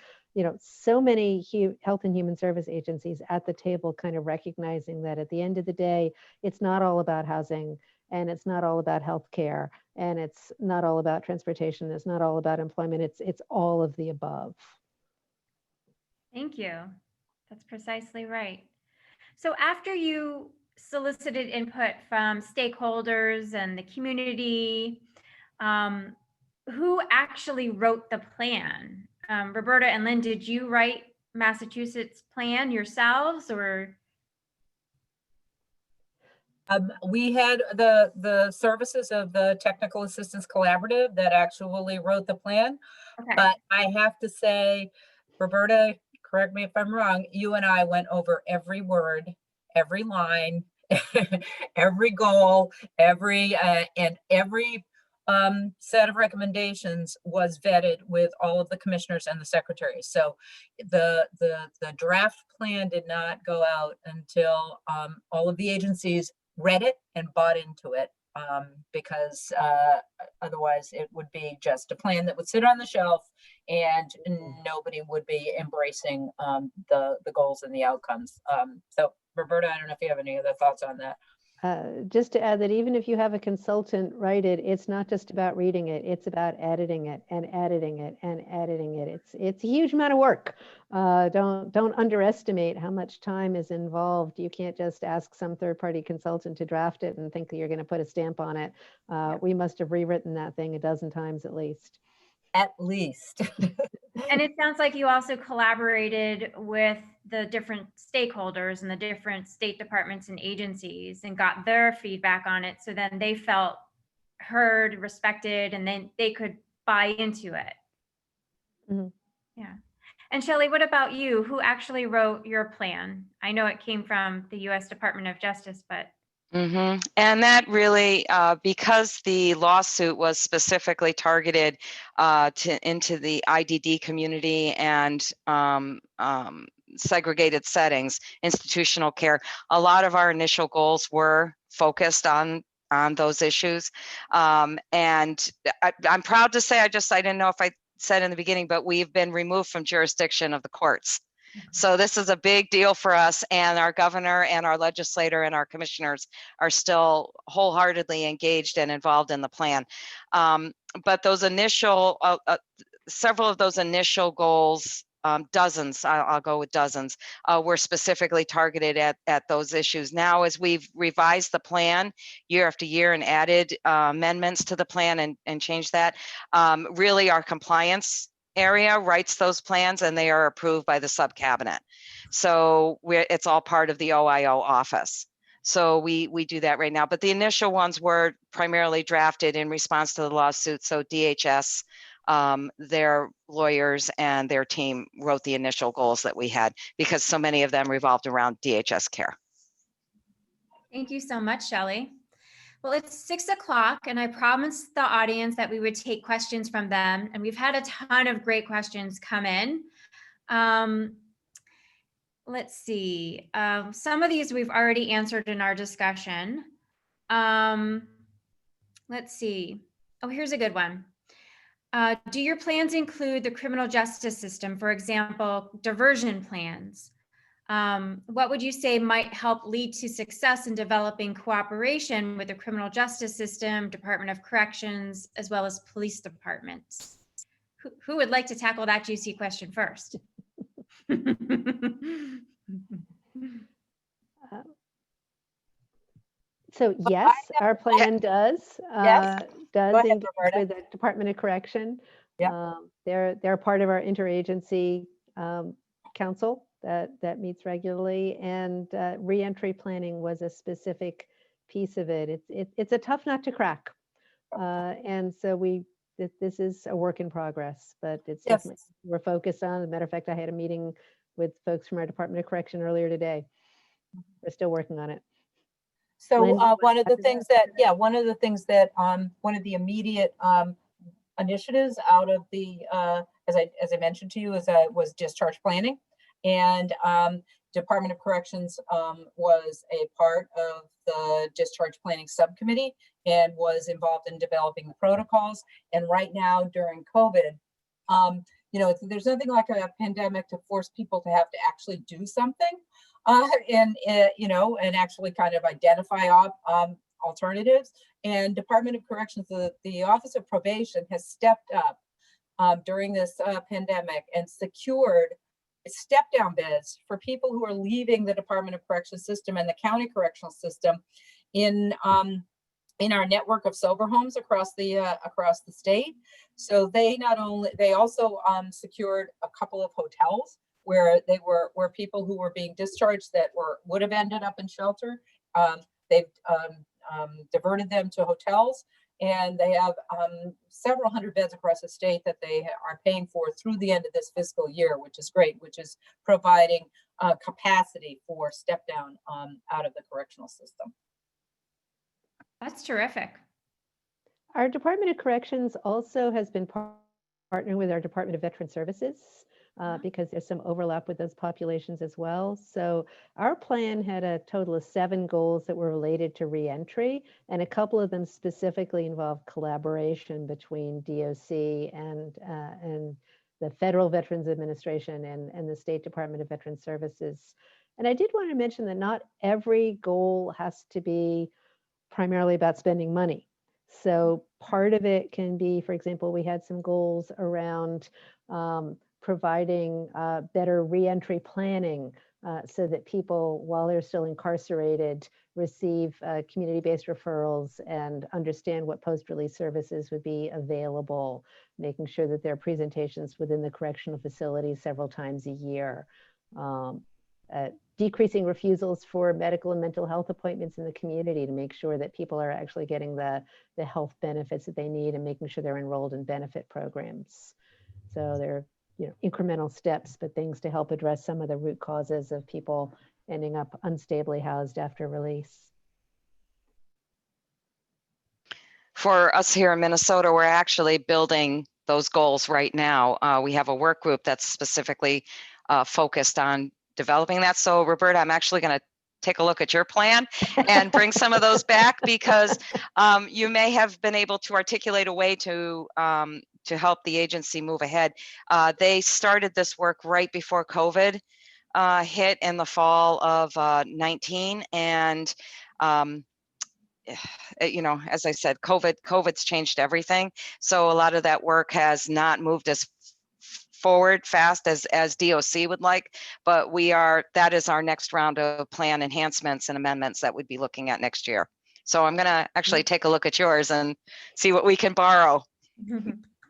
so many health and human service agencies at the table kind of recognizing that at the end of the day, it's not all about housing and it's not all about healthcare and it's not all about transportation. It's not all about employment. It's all of the above. Thank you. That's precisely right. So after you solicited input from stakeholders and the community, who actually wrote the plan? Roberta and Lynn, did you write Massachusetts plan yourselves, or? We had the services of the Technical Assistance Collaborative that actually wrote the plan. Okay. But I have to say, Roberta, correct me if I'm wrong, you and I went over every word, every line, every goal, every set of recommendations was vetted with all of the commissioners and the secretaries. So the draft plan did not go out until all of the agencies read it and bought into it, because otherwise it would be just a plan that would sit on the shelf and nobody would be embracing the goals and the outcomes. So Roberta, I don't know if you have any other thoughts on that. Just to add that even if you have a consultant write it, it's not just about reading it, it's about editing it and editing it and editing it. It's a huge amount of work. Don't underestimate how much time is involved. You can't just ask some third-party consultant to draft it and think that you're going to put a stamp on it. We must have rewritten that thing a dozen times at least. At least. And it sounds like you also collaborated with the different stakeholders and the different state departments and agencies and got their feedback on it. So then they felt heard, respected, and then they could buy into it. Mm-hmm. Yeah. And Shelley, what about you? Who actually wrote your plan? I know it came from the U.S. Department of Justice, but. Mm-hmm. And that really, because the lawsuit was specifically targeted into the IDD community and segregated settings, institutional care, a lot of our initial goals were focused on those issues. And I'm proud to say, I didn't know if I said in the beginning, but we've been removed from jurisdiction of the courts. So this is a big deal for us, and our governor and our legislator and our commissioners are still wholeheartedly engaged and involved in the plan. But those initial, several of those initial goals, dozens, I'll go with dozens, were specifically targeted at those issues. Now, as we've revised the plan year after year and added amendments to the plan and changed that, really our compliance area writes those plans and they are approved by the sub-cabinet. So it's all part of the OIO office. So we do that right now, but the initial ones were primarily drafted in response to the lawsuit. So DHS, their lawyers and their team wrote the initial goals that we had because so many of them revolved around DHS care. Thank you so much, Shelley. Well, it's 6 o'clock and I promised the audience that we would take questions from them. And we've had a ton of great questions come in. Let's see. Some of these we've already answered in our discussion. Let's see. Oh, here's a good one. Do your plans include the criminal justice system, for example, diversion plans? What would you say might help lead to success in developing cooperation with the criminal justice system, Department of Corrections, as well as police departments? Who would like to tackle that juicy question first? So yes, our plan does Yes. Go ahead, engage Roberta. with the Department of Correction. Yeah. They're part of our interagency council that meets regularly, and reentry planning was a specific piece of it. It's a tough nut to crack, and so this is a work in progress, but it's Yes. definitely we're focused on. As a matter of fact, I had a meeting with folks from our Department of Correction earlier today. We're still working on it. So Lynn, do you one wanna of the add to things that, one of the things that, one of the immediate initiatives out of the, as I mentioned to you, was discharge planning. And Department of Corrections was a part of the discharge planning subcommittee and was involved in developing the protocols. And right now during COVID, there's nothing like a pandemic to force people to have to actually do something. And actually kind of identify alternatives. And Department of Corrections, the Office of Probation has stepped up during this pandemic and secured step-down beds for people who are leaving the Department of Corrections system and the county correctional system in our network of sober homes across the state. So they also secured a couple of hotels where people who were being discharged that would have ended up in shelter. They've diverted them to hotels, and they have several hundred beds across the state that they are paying for through the end of this fiscal year, which is great, which is providing capacity for step down out of the correctional system. That's terrific. Our Department of Corrections also has been partnering with our Department of Veteran Services because there's some overlap with those populations as well. So our plan had a total of 7 goals that were related to reentry, and a couple of them specifically involved collaboration between DOC and the Federal Veterans Administration and the State Department of Veteran Services. And I did want to mention that not every goal has to be primarily about spending money. So part of it can be, for example, we had some goals around providing better reentry planning so that people, while they're still incarcerated, receive community-based referrals and understand what post-release services would be available, making sure that there are presentations within the correctional facility several times a year. Decreasing refusals for medical and mental health appointments in the community to make sure that people are actually getting the health benefits that they need, and making sure they're enrolled in benefit programs. So they're incremental steps, but things to help address some of the root causes of people ending up unstably housed after release. For us here in Minnesota, we're actually building those goals right now. We have a work group that's specifically focused on developing that. So Roberta, I'm actually going to take a look at your plan and bring some of those back, because you may have been able to articulate a way to help the agency move ahead. They started this work right before COVID hit in the fall of 19, and as I said, COVID's changed everything. So a lot of that work has not moved as forward fast as DOC would like, but that is our next round of plan enhancements and amendments that we'd be looking at next year. So I'm going to actually take a look at yours and see what we can borrow.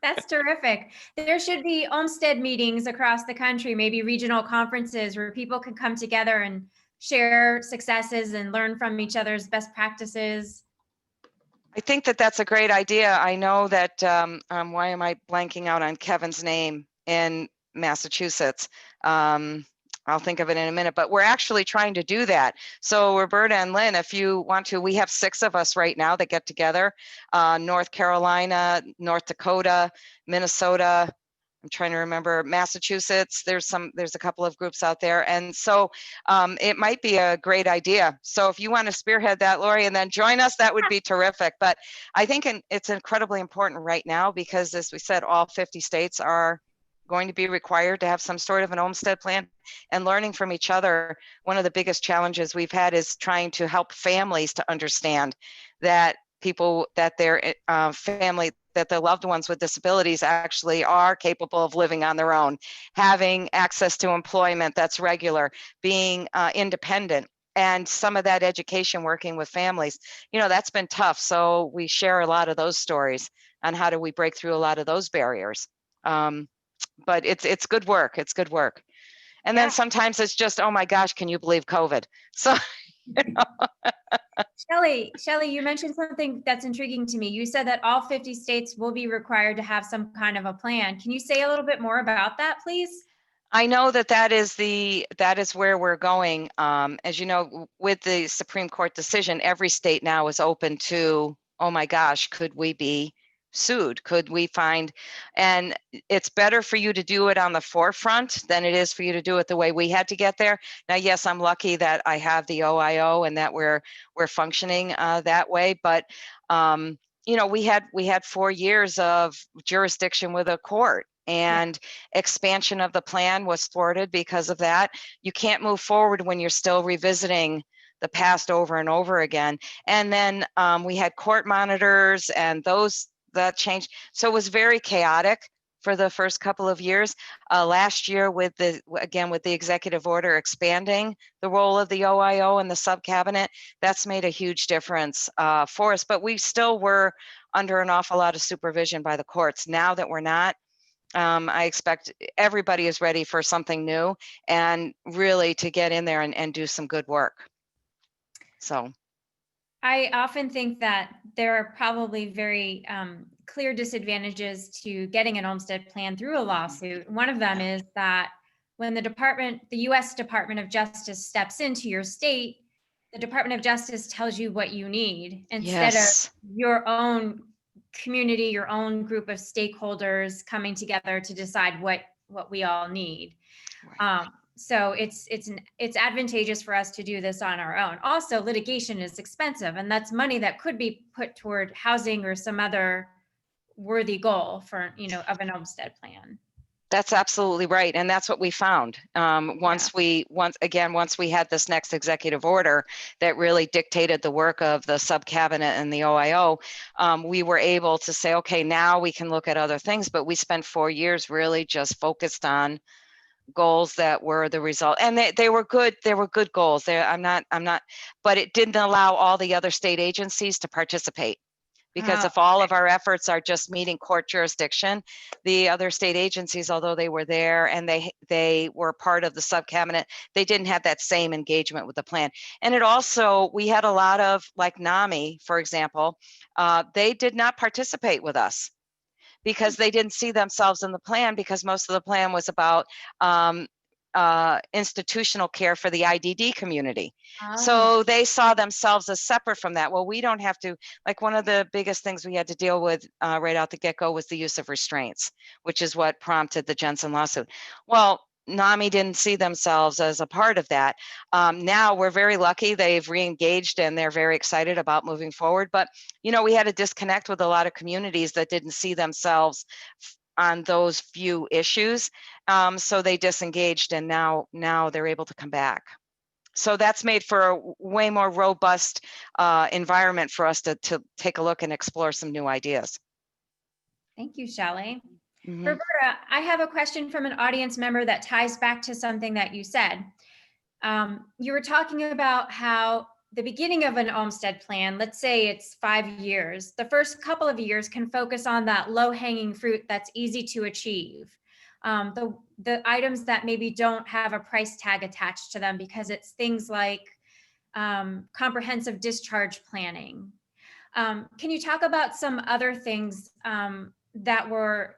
That's terrific. There should be Olmstead meetings across the country, maybe regional conferences where people can come together and share successes and learn from each other's best practices. I think that's a great idea. I know that, why am I blanking out on Kevin's name in Massachusetts? I'll think of it in a minute, but we're actually trying to do that. So Roberta and Lynn, if you want to, we have 6 of us right now that get together, North Carolina, North Dakota, Minnesota, I'm trying to remember, Massachusetts, there's a couple of groups out there. And so it might be a great idea. So if you want to spearhead that, Laurie, and then join us, that would be terrific. But I think it's incredibly important right now because, as we said, all 50 states are going to be required to have some sort of an Olmstead plan, and learning from each other. One of the biggest challenges we've had is trying to help families to understand that their family, that their loved ones with disabilities actually are capable of living on their own, having access to employment that's regular, being independent. and some of that education working with families, that's been tough. So we share a lot of those stories on how do we break through a lot of those barriers. But it's good work. It's good work. And then sometimes it's just, oh my gosh, can you believe COVID? So, Shelley, you mentioned something that's intriguing to me. You said that all 50 states will be required to have some kind of a plan. Can you say a little bit more about that, please? I know that is where we're going. As you know, with the Supreme Court decision, every state now is open to, oh my gosh, could we be sued? Could we find, and it's better for you to do it on the forefront than it is for you to do it the way we had to get there. Now, yes, I'm lucky that I have the OIO and that we're functioning that way, but we had 4 years of jurisdiction with a court. And expansion of the plan was thwarted because of that. You can't move forward when you're still revisiting the past over and over again. And then we had court monitors and that changed. So it was very chaotic for the first couple of years. Last year with the executive order expanding the role of the OIO and the sub-cabinet, that's made a huge difference for us. But we still were under an awful lot of supervision by the courts. Now that we're not, I expect everybody is ready for something new and really to get in there and do some good work. So I often think that there are probably very clear disadvantages to getting an Olmstead plan through a lawsuit. One of them is that when the U.S. Department of Justice steps into your state, the Department of Justice tells you what you need instead of your own community, your own group of stakeholders coming together to decide what we all need. Right. So it's advantageous for us to do this on our own. Also, litigation is expensive, and that's money that could be put toward housing or some other worthy goal for, of an Olmstead plan. That's absolutely right. And that's what we found. Once we had this next executive order that really dictated the work of the sub-cabinet and the OIO, we were able to say, okay, now we can look at other things, but we spent 4 years really just focused on goals that were the result. And they were good. They were good goals. But it didn't allow all the other state agencies to participate. Because if all of our efforts are just meeting court jurisdiction, the other state agencies, although they were there and they were part of the sub-cabinet, they didn't have that same engagement with the plan. And it also, we had a lot of, like NAMI, for example, they did not participate with us because they didn't see themselves in the plan, because most of the plan was about institutional care for the IDD community. So they saw themselves as separate from that. Well, we don't have to, like one of the biggest things we had to deal with right out the get-go was the use of restraints, which is what prompted the Jensen lawsuit. Well, NAMI didn't see themselves as a part of that. Now we're very lucky they've re-engaged and they're very excited about moving forward. But, we had a disconnect with a lot of communities that didn't see themselves on those few issues. So they disengaged and now they're able to come back. So that's made for a way more robust environment for us to take a look and explore some new ideas. Thank you, Shelley. Mm-hmm. Roberta, I have a question from an audience member that ties back to something that you said. You were talking about how the beginning of an Olmstead plan, let's say it's 5 years, the first couple of years can focus on that low-hanging fruit that's easy to achieve. The items that maybe don't have a price tag attached to them, because it's things like comprehensive discharge planning. Can you talk about some other things that were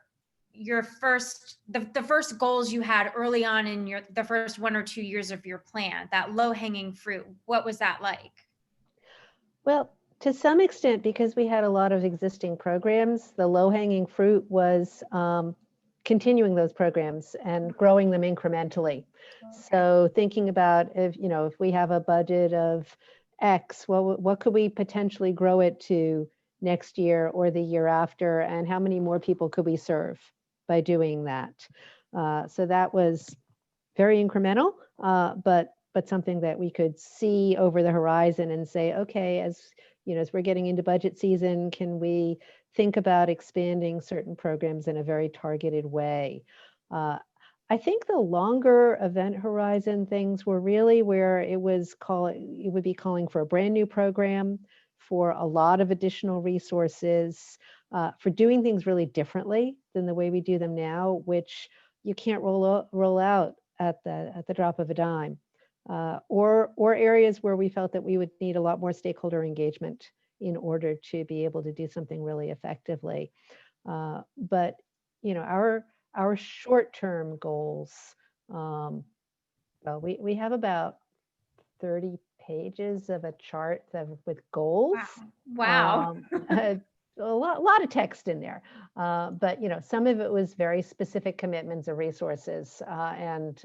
your first, the first goals you had early on in the first 1 or 2 years of your plan, that low-hanging fruit? What was that like? Well, to some extent, because we had a lot of existing programs, the low-hanging fruit was continuing those programs and growing them incrementally. Okay. So thinking about if we have a budget of X, what could we potentially grow it to next year or the year after, and how many more people could we serve by doing that? So that was very incremental, but something that we could see over the horizon and say, okay, as we're getting into budget season, can we think about expanding certain programs in a very targeted way? I think the longer event horizon things were really where it would be calling for a brand new program, for a lot of additional resources, for doing things really differently than the way we do them now, which you can't roll out at the drop of a dime, or areas where we felt that we would need a lot more stakeholder engagement in order to be able to do something really effectively. But our short-term goals, well, we have about 30 pages of a chart with goals. Wow. A lot of text in there, but some of it was very specific commitments of resources, and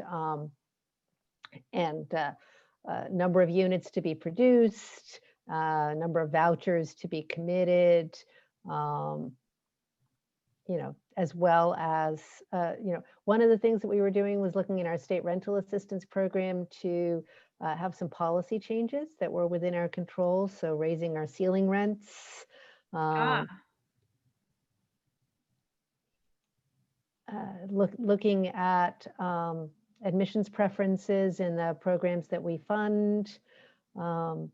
number of units to be produced, number of vouchers to be committed, as well as, one of the things that we were doing was looking in our state rental assistance program to have some policy changes that were within our control. So raising our ceiling rents, looking at admissions preferences in the programs that we fund. I'm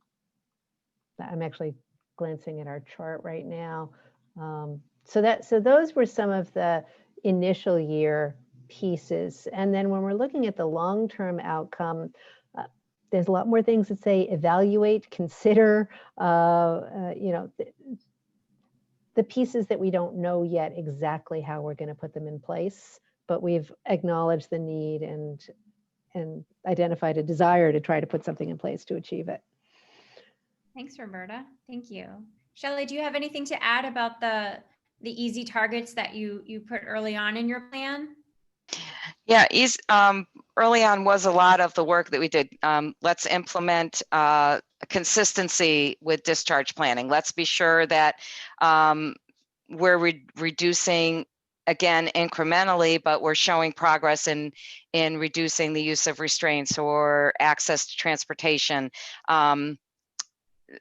actually glancing at our chart right now. So those were some of the initial year pieces. And then when we're looking at the long-term outcome, there's a lot more things that say evaluate, consider, the pieces that we don't know yet exactly how we're going to put them in place, but we've acknowledged the need and identified a desire to try to put something in place to achieve it. Thanks, Roberta. Thank you. Shelley, do you have anything to add about the easy targets that you put early on in your plan? Yeah, early on was a lot of the work that we did. Let's implement consistency with discharge planning. Let's be sure that we're reducing, again, incrementally, but we're showing progress in reducing the use of restraints or access to transportation,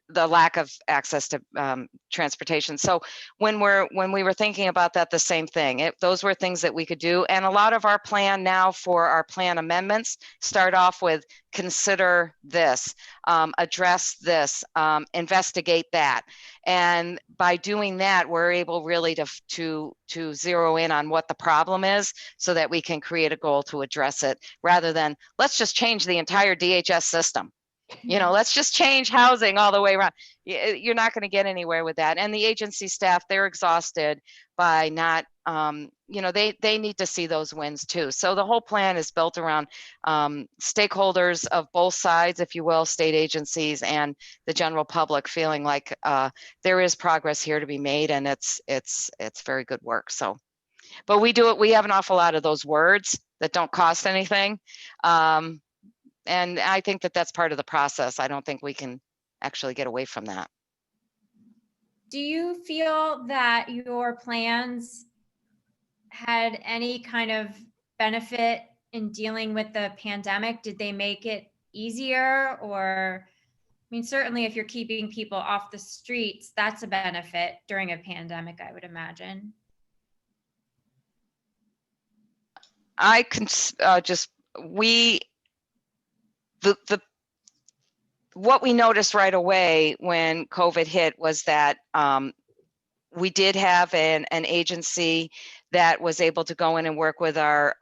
the lack of access to transportation. So when we were thinking about that, the same thing, those were things that we could do. And a lot of our plan now for our plan amendments start off with consider this, address this, investigate that. And by doing that, we're able really to zero in on what the problem is so that we can create a goal to address it, rather than let's just change the entire DHS system. Let's just change housing all the way around. You're not going to get anywhere with that. And the agency staff, they're exhausted by not, they need to see those wins too. So the whole plan is built around stakeholders of both sides, if you will, state agencies and the general public feeling like there is progress here to be made, and it's very good work. So, but we have an awful lot of those words that don't cost anything. And I think that that's part of the process. I don't think we can actually get away from that. Do you feel that your plans had any kind of benefit in dealing with the pandemic? Did they make it easier? Or, I mean, certainly if you're keeping people off the streets, that's a benefit during a pandemic, I would imagine. I can what we noticed right away when COVID hit was that we did have an agency that was able to go in and work with our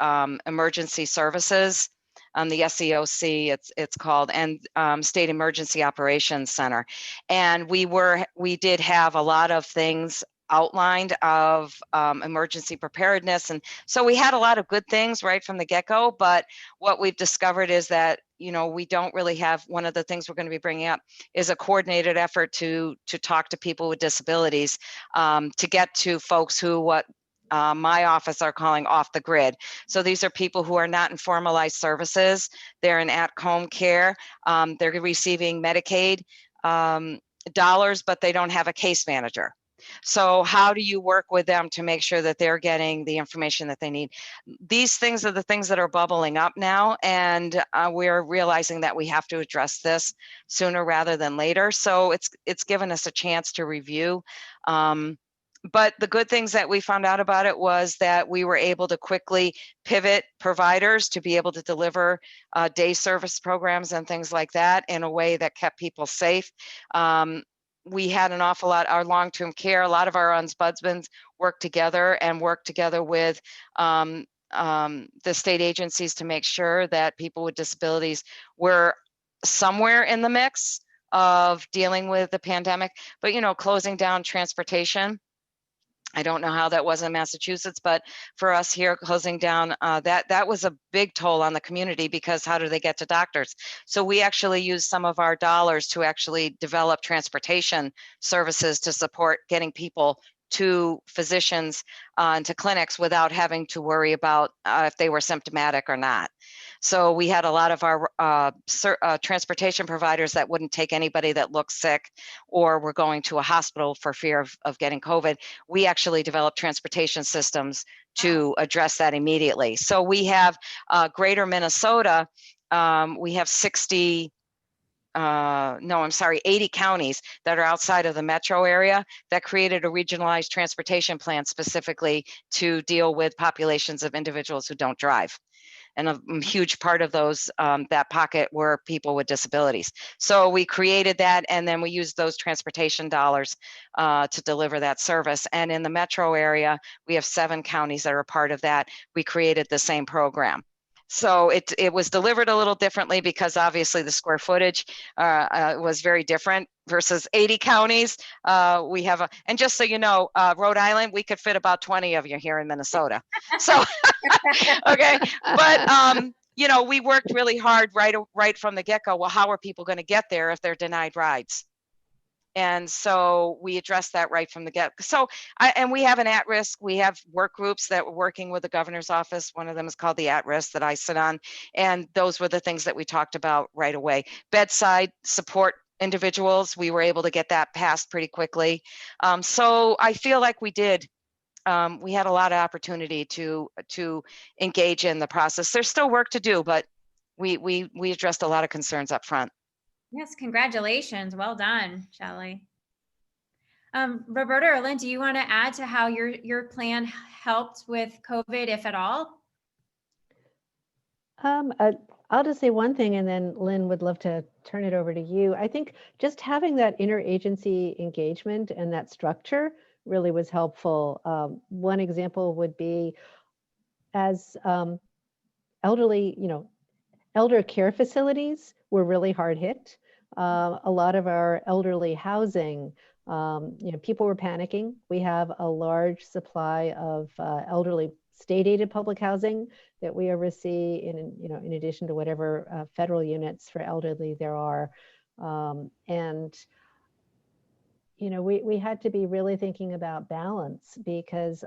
emergency services, the SEOC it's called, and State Emergency Operations Center. And we did have a lot of things outlined of emergency preparedness. And so we had a lot of good things right from the get-go, but what we've discovered is that, we don't really have, one of the things we're going to be bringing up is a coordinated effort to talk to people with disabilities, to get to folks who, what my office are calling off the grid. So these are people who are not in formalized services. They're in at-home care. They're receiving Medicaid dollars, but they don't have a case manager. So how do you work with them to make sure that they're getting the information that they need? These things are the things that are bubbling up now, and we're realizing that we have to address this sooner rather than later. So it's given us a chance to review But the good things that we found out about it was that we were able to quickly pivot providers to be able to deliver day service programs and things like that in a way that kept people safe. We had an awful lot, our long-term care, a lot of our ombudsmen worked together with the state agencies to make sure that people with disabilities were somewhere in the mix of dealing with the pandemic. But, you know, closing down transportation, I don't know how that was in Massachusetts, but for us here, closing down, that was a big toll on the community, because how do they get to doctors? So we actually used some of our dollars to actually develop transportation services to support getting people to physicians and to clinics without having to worry about if they were symptomatic or not. So we had a lot of our transportation providers that wouldn't take anybody that looked sick or were going to a hospital for fear of getting COVID. We actually developed transportation systems to address that immediately. So we have greater Minnesota, we have 80 counties that are outside of the metro area that created a regionalized transportation plan specifically to deal with populations of individuals who don't drive. And a huge part of those, that pocket, were people with disabilities. So we created that, and then we used those transportation dollars to deliver that service. And in the metro area, we have 7 counties that are part of that. We created the same program. So it was delivered a little differently because obviously the square footage was very different versus 80 counties. We have and just so you know, Rhode Island, we could fit about 20 of you here in Minnesota. So, okay, but you know, we worked really hard right from the get-go. Well, how are people going to get there if they're denied rides? And so we addressed that right from the get. So, and we have an at-risk, we have work groups that were working with the governor's office. One of them is called the at-risk that I sit on. And those were the things that we talked about right away. Bedside support individuals, we were able to get that passed pretty quickly. So I feel like we did. We had a lot of opportunity to engage in the process. There's still work to do, but we addressed a lot of concerns up front. Yes, congratulations. Well done, Shelley. Roberta or Lynn, do you want to add to how your plan helped with COVID, if at all? I'll just say one thing, and then Lynn would love to turn it over to you. I think just having that interagency engagement and that structure really was helpful. One example would be as elderly, elder care facilities were really hard hit. A lot of our elderly housing, people were panicking. We have a large supply of elderly state-aided public housing that we oversee in addition to whatever federal units for elderly there are. We had to be really thinking about balance because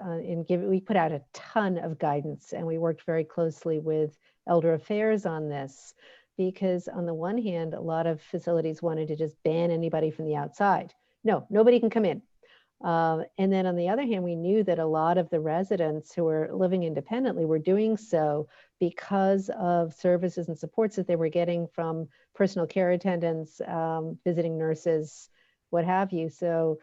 we put out a ton of guidance, and we worked very closely with Elder Affairs on this, because on the one hand, a lot of facilities wanted to just ban anybody from the outside. No, nobody can come in. And then on the other hand, we knew that a lot of the residents who were living independently were doing so because of services and supports that they were getting from personal care attendants, visiting nurses, what have you. So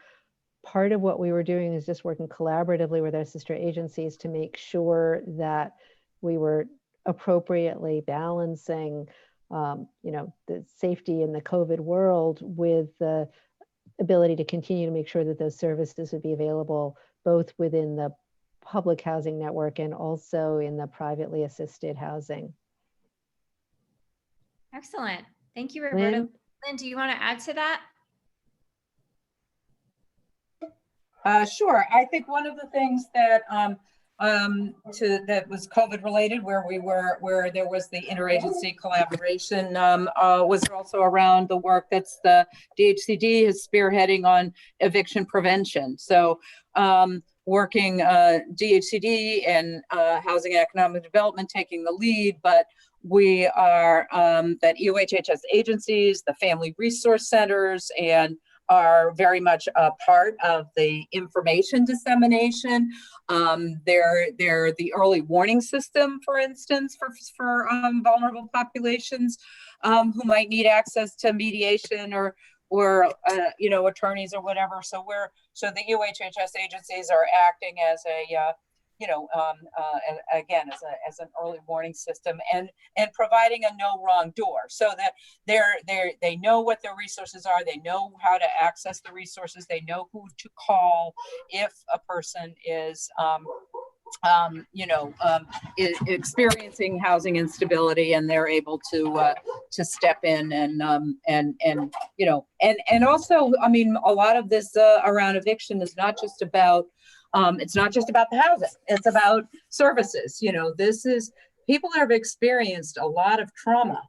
part of what we were doing is just working collaboratively with our sister agencies to make sure that we were appropriately balancing the safety in the COVID world with the ability to continue to make sure that those services would be available both within the public housing network and also in the privately assisted housing. Excellent. Thank you, Roberta. Lynn, do you want to add to that? Sure. I think one of the things that that was COVID related, where there was the interagency collaboration, was also around the work that's the DHCD is spearheading on eviction prevention. So working DHCD and Housing and Economic Development taking the lead, but we are that EOHHS agencies, the family resource centers, and are very much a part of the information dissemination. They're the early warning system, for instance, for vulnerable populations who might need access to mediation or attorneys or whatever. So the UHHS agencies are acting as a again, as an early warning system, and providing a no wrong door, so that they know what their resources are, they know how to access the resources, they know who to call if a person is experiencing housing instability, and they're able to step in and also, I mean, a lot of this around eviction is not just about it's not just about the housing, it's about services. This is people that have experienced a lot of trauma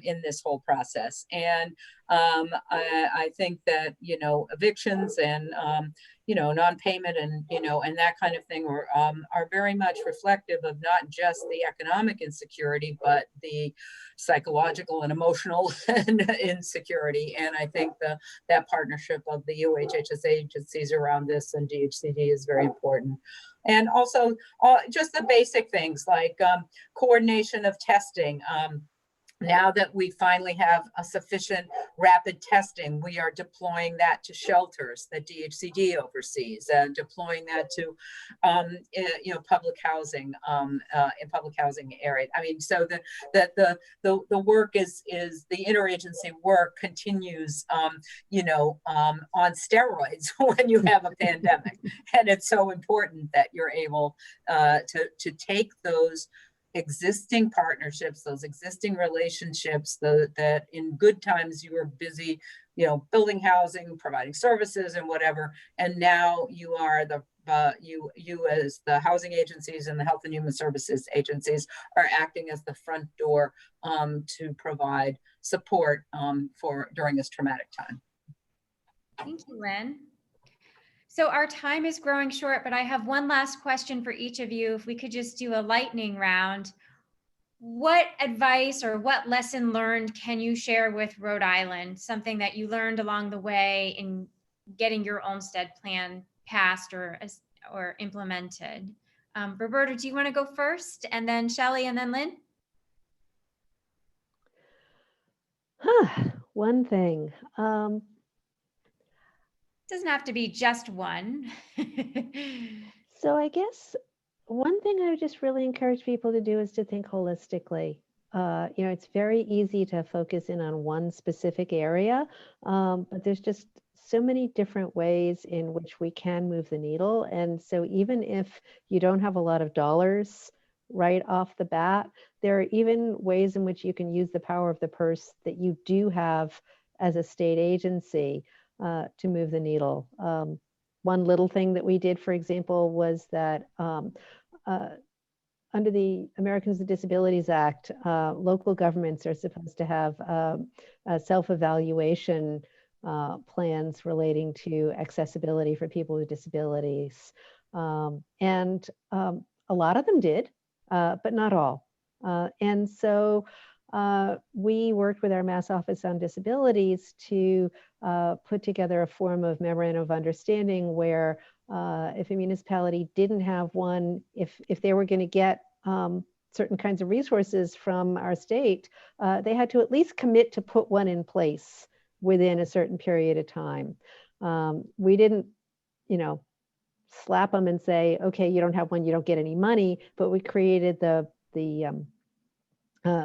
in this whole process. And I think that, evictions and, non-payment and, and that kind of thing are very much reflective of not just the economic insecurity, but the psychological and emotional insecurity. And I think that partnership of the UHHS agencies around this and DHCD is very important. And also just the basic things like coordination of testing. Now that we finally have a sufficient rapid testing, we are deploying that to shelters that DHCD oversees, and deploying that to, public housing in public housing areas. I mean, so the work is the interagency work continues, on steroids when you have a pandemic, and it's so important that you're able to take those existing partnerships, those existing relationships, that in good times you were busy, building housing, providing services and whatever. And now you are you as the housing agencies and the health and human services agencies are acting as the front door to provide support during this traumatic time. Thank you, Lynn. So our time is growing short, but I have one last question for each of you. If we could just do a lightning round, what advice or what lesson learned can you share with Rhode Island? Something that you learned along the way in getting your Olmstead plan passed or implemented. Roberta, do you want to go first? And then Shelley, and then Lynn? One thing. Doesn't have to be just one. So I guess one thing I would just really encourage people to do is to think holistically. It's very easy to focus in on one specific area, but there's just so many different ways in which we can move the needle. And so even if you don't have a lot of dollars right off the bat, there are even ways in which you can use the power of the purse that you do have as a state agency to move the needle. One little thing that we did, for example, was that under the Americans with Disabilities Act, local governments are supposed to have self-evaluation plans relating to accessibility for people with disabilities. And a lot of them did, but not all. And so we worked with our Mass Office on Disabilities to put together a form of memorandum of understanding where if a municipality didn't have one, if they were going to get certain kinds of resources from our state, they had to at least commit to put one in place within a certain period of time. We didn't, slap them and say, okay, you don't have one, you don't get any money, but we created the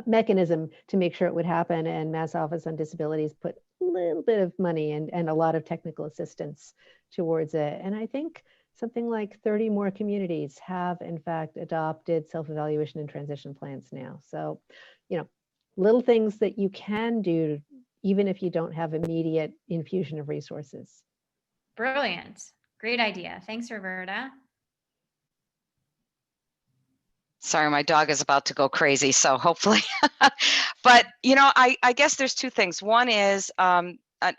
mechanism to make sure it would happen, and Mass Office on Disabilities put a little bit of money and a lot of technical assistance towards it. And I think something like 30 more communities have in fact adopted self-evaluation and transition plans now. So, little things that you can do even if you don't have immediate infusion of resources. Brilliant. Great idea. Thanks, Roberta. Sorry, my dog is about to go crazy, so hopefully. But, I guess there's two things. One is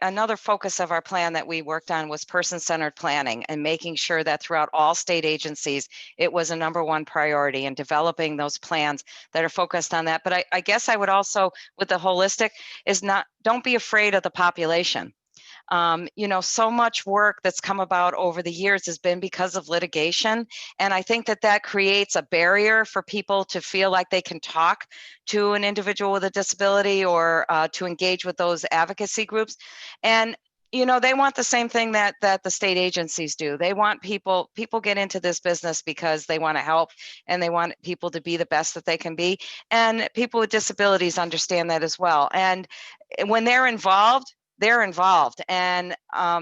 another focus of our plan that we worked on was person-centered planning, and making sure that throughout all state agencies, it was a #1 priority, and developing those plans that are focused on that. But I guess I would also, with the holistic, is don't be afraid of the population. So much work that's come about over the years has been because of litigation. And I think that creates a barrier for people to feel like they can talk to an individual with a disability or to engage with those advocacy groups. And they want the same thing that the state agencies do. They want people get into this business because they want to help and they want people to be the best that they can be. And people with disabilities understand that as well. And when they're involved, and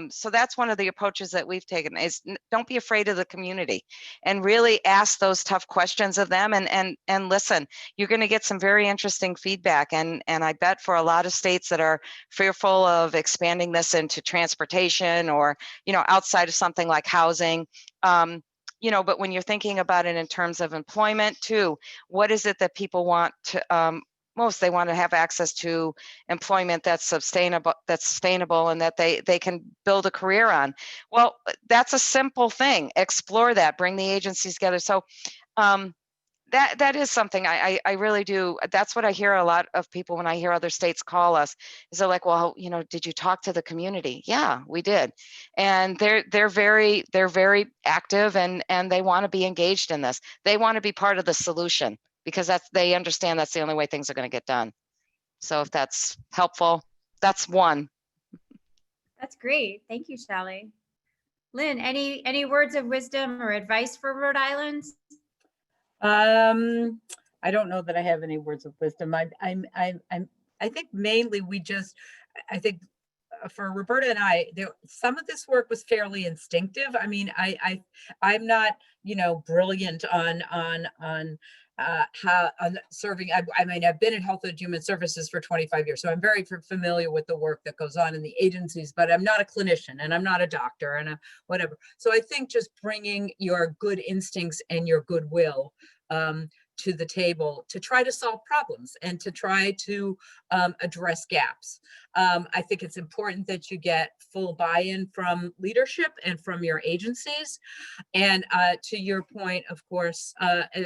so that's one of the approaches that we've taken is don't be afraid of the community and really ask those tough questions of them and listen. You're going to get some very interesting feedback, and I bet for a lot of states that are fearful of expanding this into transportation or outside of something like housing, but when you're thinking about it in terms of employment too, what is it that people want to most? They want to have access to employment that's sustainable and that they can build a career on. Well, that's a simple thing. Explore that, bring the agencies together. So that is something I really do. That's what I hear a lot of people when I hear other states call us, is they're like, well, did you talk to the community? Yeah, we did. And they're very active and they want to be engaged in this. They want to be part of the solution, because they understand that's the only way things are going to get done. So if that's helpful, that's one. That's great. Thank you, Shelley. Lynn, any words of wisdom or advice for Rhode Island? I don't know that I have any words of wisdom. I think mainly I think for Roberta and I, some of this work was fairly instinctive. I mean, I'm not, brilliant on how on serving. I mean, I've been in Health and Human Services for 25 years, so I'm very familiar with the work that goes on in the agencies, but I'm not a clinician and I'm not a doctor and whatever. So I think just bringing your good instincts and your goodwill to the table to try to solve problems and to try to address gaps. I think it's important that you get full buy-in from leadership and from your agencies. And to your point, of course,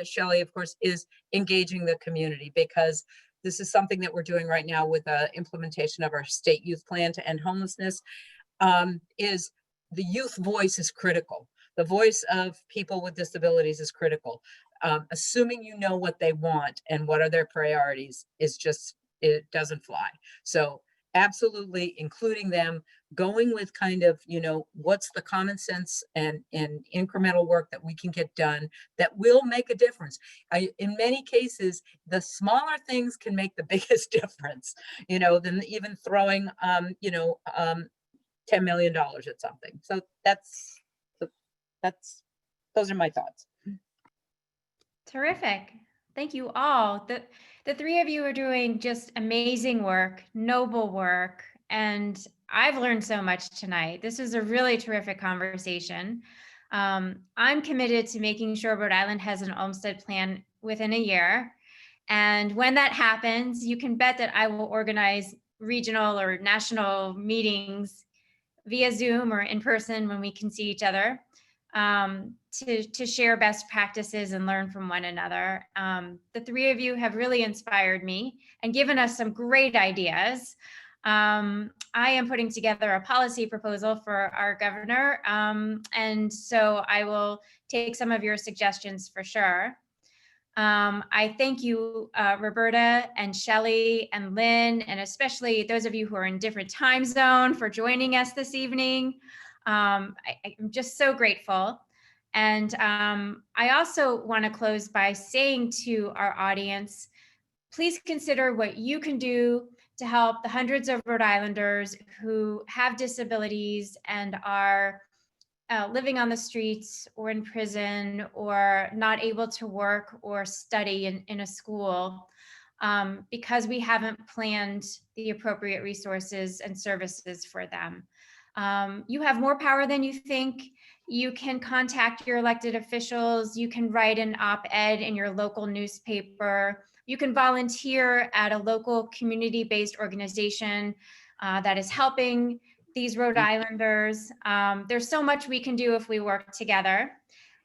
Shelley, of course, is engaging the community, because this is something that we're doing right now with the implementation of our state youth plan to end homelessness. Is the youth voice is critical. The voice of people with disabilities is critical. Assuming you know what they want and what are their priorities it doesn't fly. So absolutely including them, going with kind of, what's the common sense and incremental work that we can get done that will make a difference. In many cases, the smaller things can make the biggest difference, than even throwing, $10 million at something. So those are my thoughts. Terrific. Thank you all. The three of you are doing just amazing work, noble work, and I've learned so much tonight. This is a really terrific conversation. I'm committed to making sure Rhode Island has an Olmstead plan within a year. And when that happens, you can bet that I will organize regional or national meetings via Zoom or in person when we can see each other, to share best practices and learn from one another. The three of you have really inspired me and given us some great ideas. I am putting together a policy proposal for our governor, and so I will take some of your suggestions for sure. I thank you, Roberta and Shelley and Lynn, and especially those of you who are in different time zone, for joining us this evening. I'm just so grateful. And I also want to close by saying to our audience, please consider what you can do to help the hundreds of Rhode Islanders who have disabilities and are living on the streets or in prison or not able to work or study in a school, because we haven't planned the appropriate resources and services for them. You have more power than you think. You can contact your elected officials. You can write an op-ed in your local newspaper. You can volunteer at a local community-based organization that is helping these Rhode Islanders. There's so much we can do if we work together.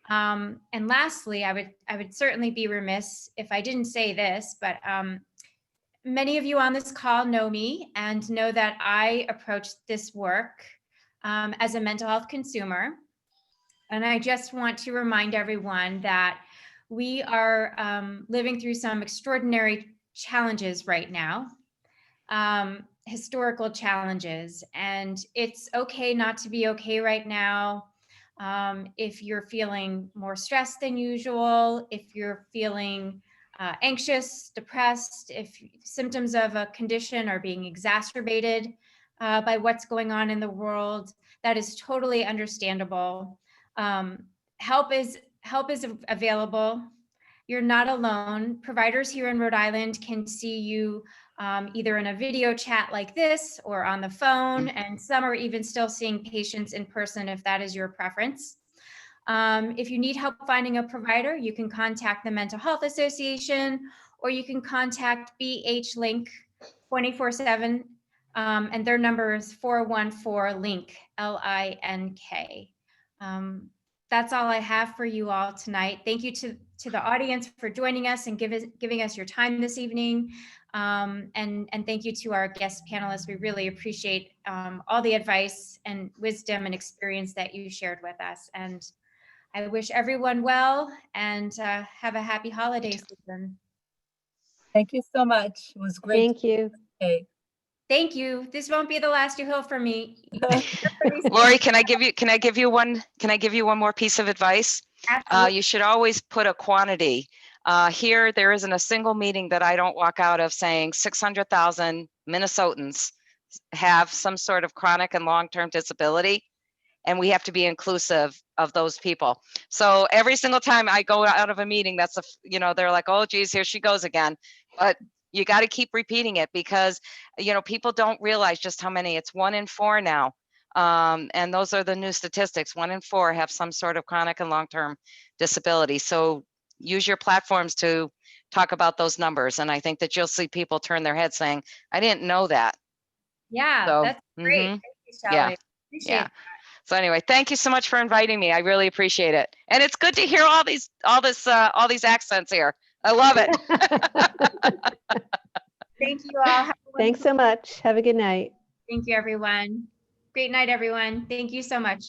And lastly, I would certainly be remiss if I didn't say this, but many of you on this call know me and know that I approach this work as a mental health consumer. And I just want to remind everyone that we are living through some extraordinary challenges right now, historical challenges, and it's okay not to be okay right now. If you're feeling more stressed than usual, if you're feeling anxious, depressed, if symptoms of a condition are being exacerbated by what's going on in the world, that is totally understandable. Help is available. You're not alone. Providers here in Rhode Island can see you either in a video chat like this or on the phone, and some are even still seeing patients in person if that is your preference. If you need help finding a provider, you can contact the Mental Health Association, or you can contact BH Link 24/7, and their number is 414-LINK, LINK. That's all I have for you all tonight. Thank you to the audience for joining us and giving us your time this evening. And thank you to our guest panelists. We really appreciate all the advice and wisdom and experience that you shared with us. And I wish everyone well and have a happy holiday season. Thank you so much. It was great. Thank you. Hey. Thank you. This won't be the last you hear from me. Lori, can I give you one more piece of advice? Absolutely. You should always put a quantity. Here, there isn't a single meeting that I don't walk out of saying 600,000 Minnesotans have some sort of chronic and long-term disability, and we have to be inclusive of those people. So every single time I go out of a meeting, that's they're like, oh geez, here she goes again. But you got to keep repeating it because people don't realize just how many. It's 1 in 4 now. And those are the new statistics. 1 in 4 have some sort of chronic and long-term disability. So use your platforms to talk about those numbers. And I think that you'll see people turn their heads saying, I didn't know that. Yeah, So, that's great. Thank you, Shelley. yeah, Appreciate yeah. it. So anyway, thank you so much for inviting me. I really appreciate it. And it's good to hear all these accents here. I love it. Thank you all. Thanks so much. Have a good night. Thank you, everyone. Great night, everyone. Thank you so much.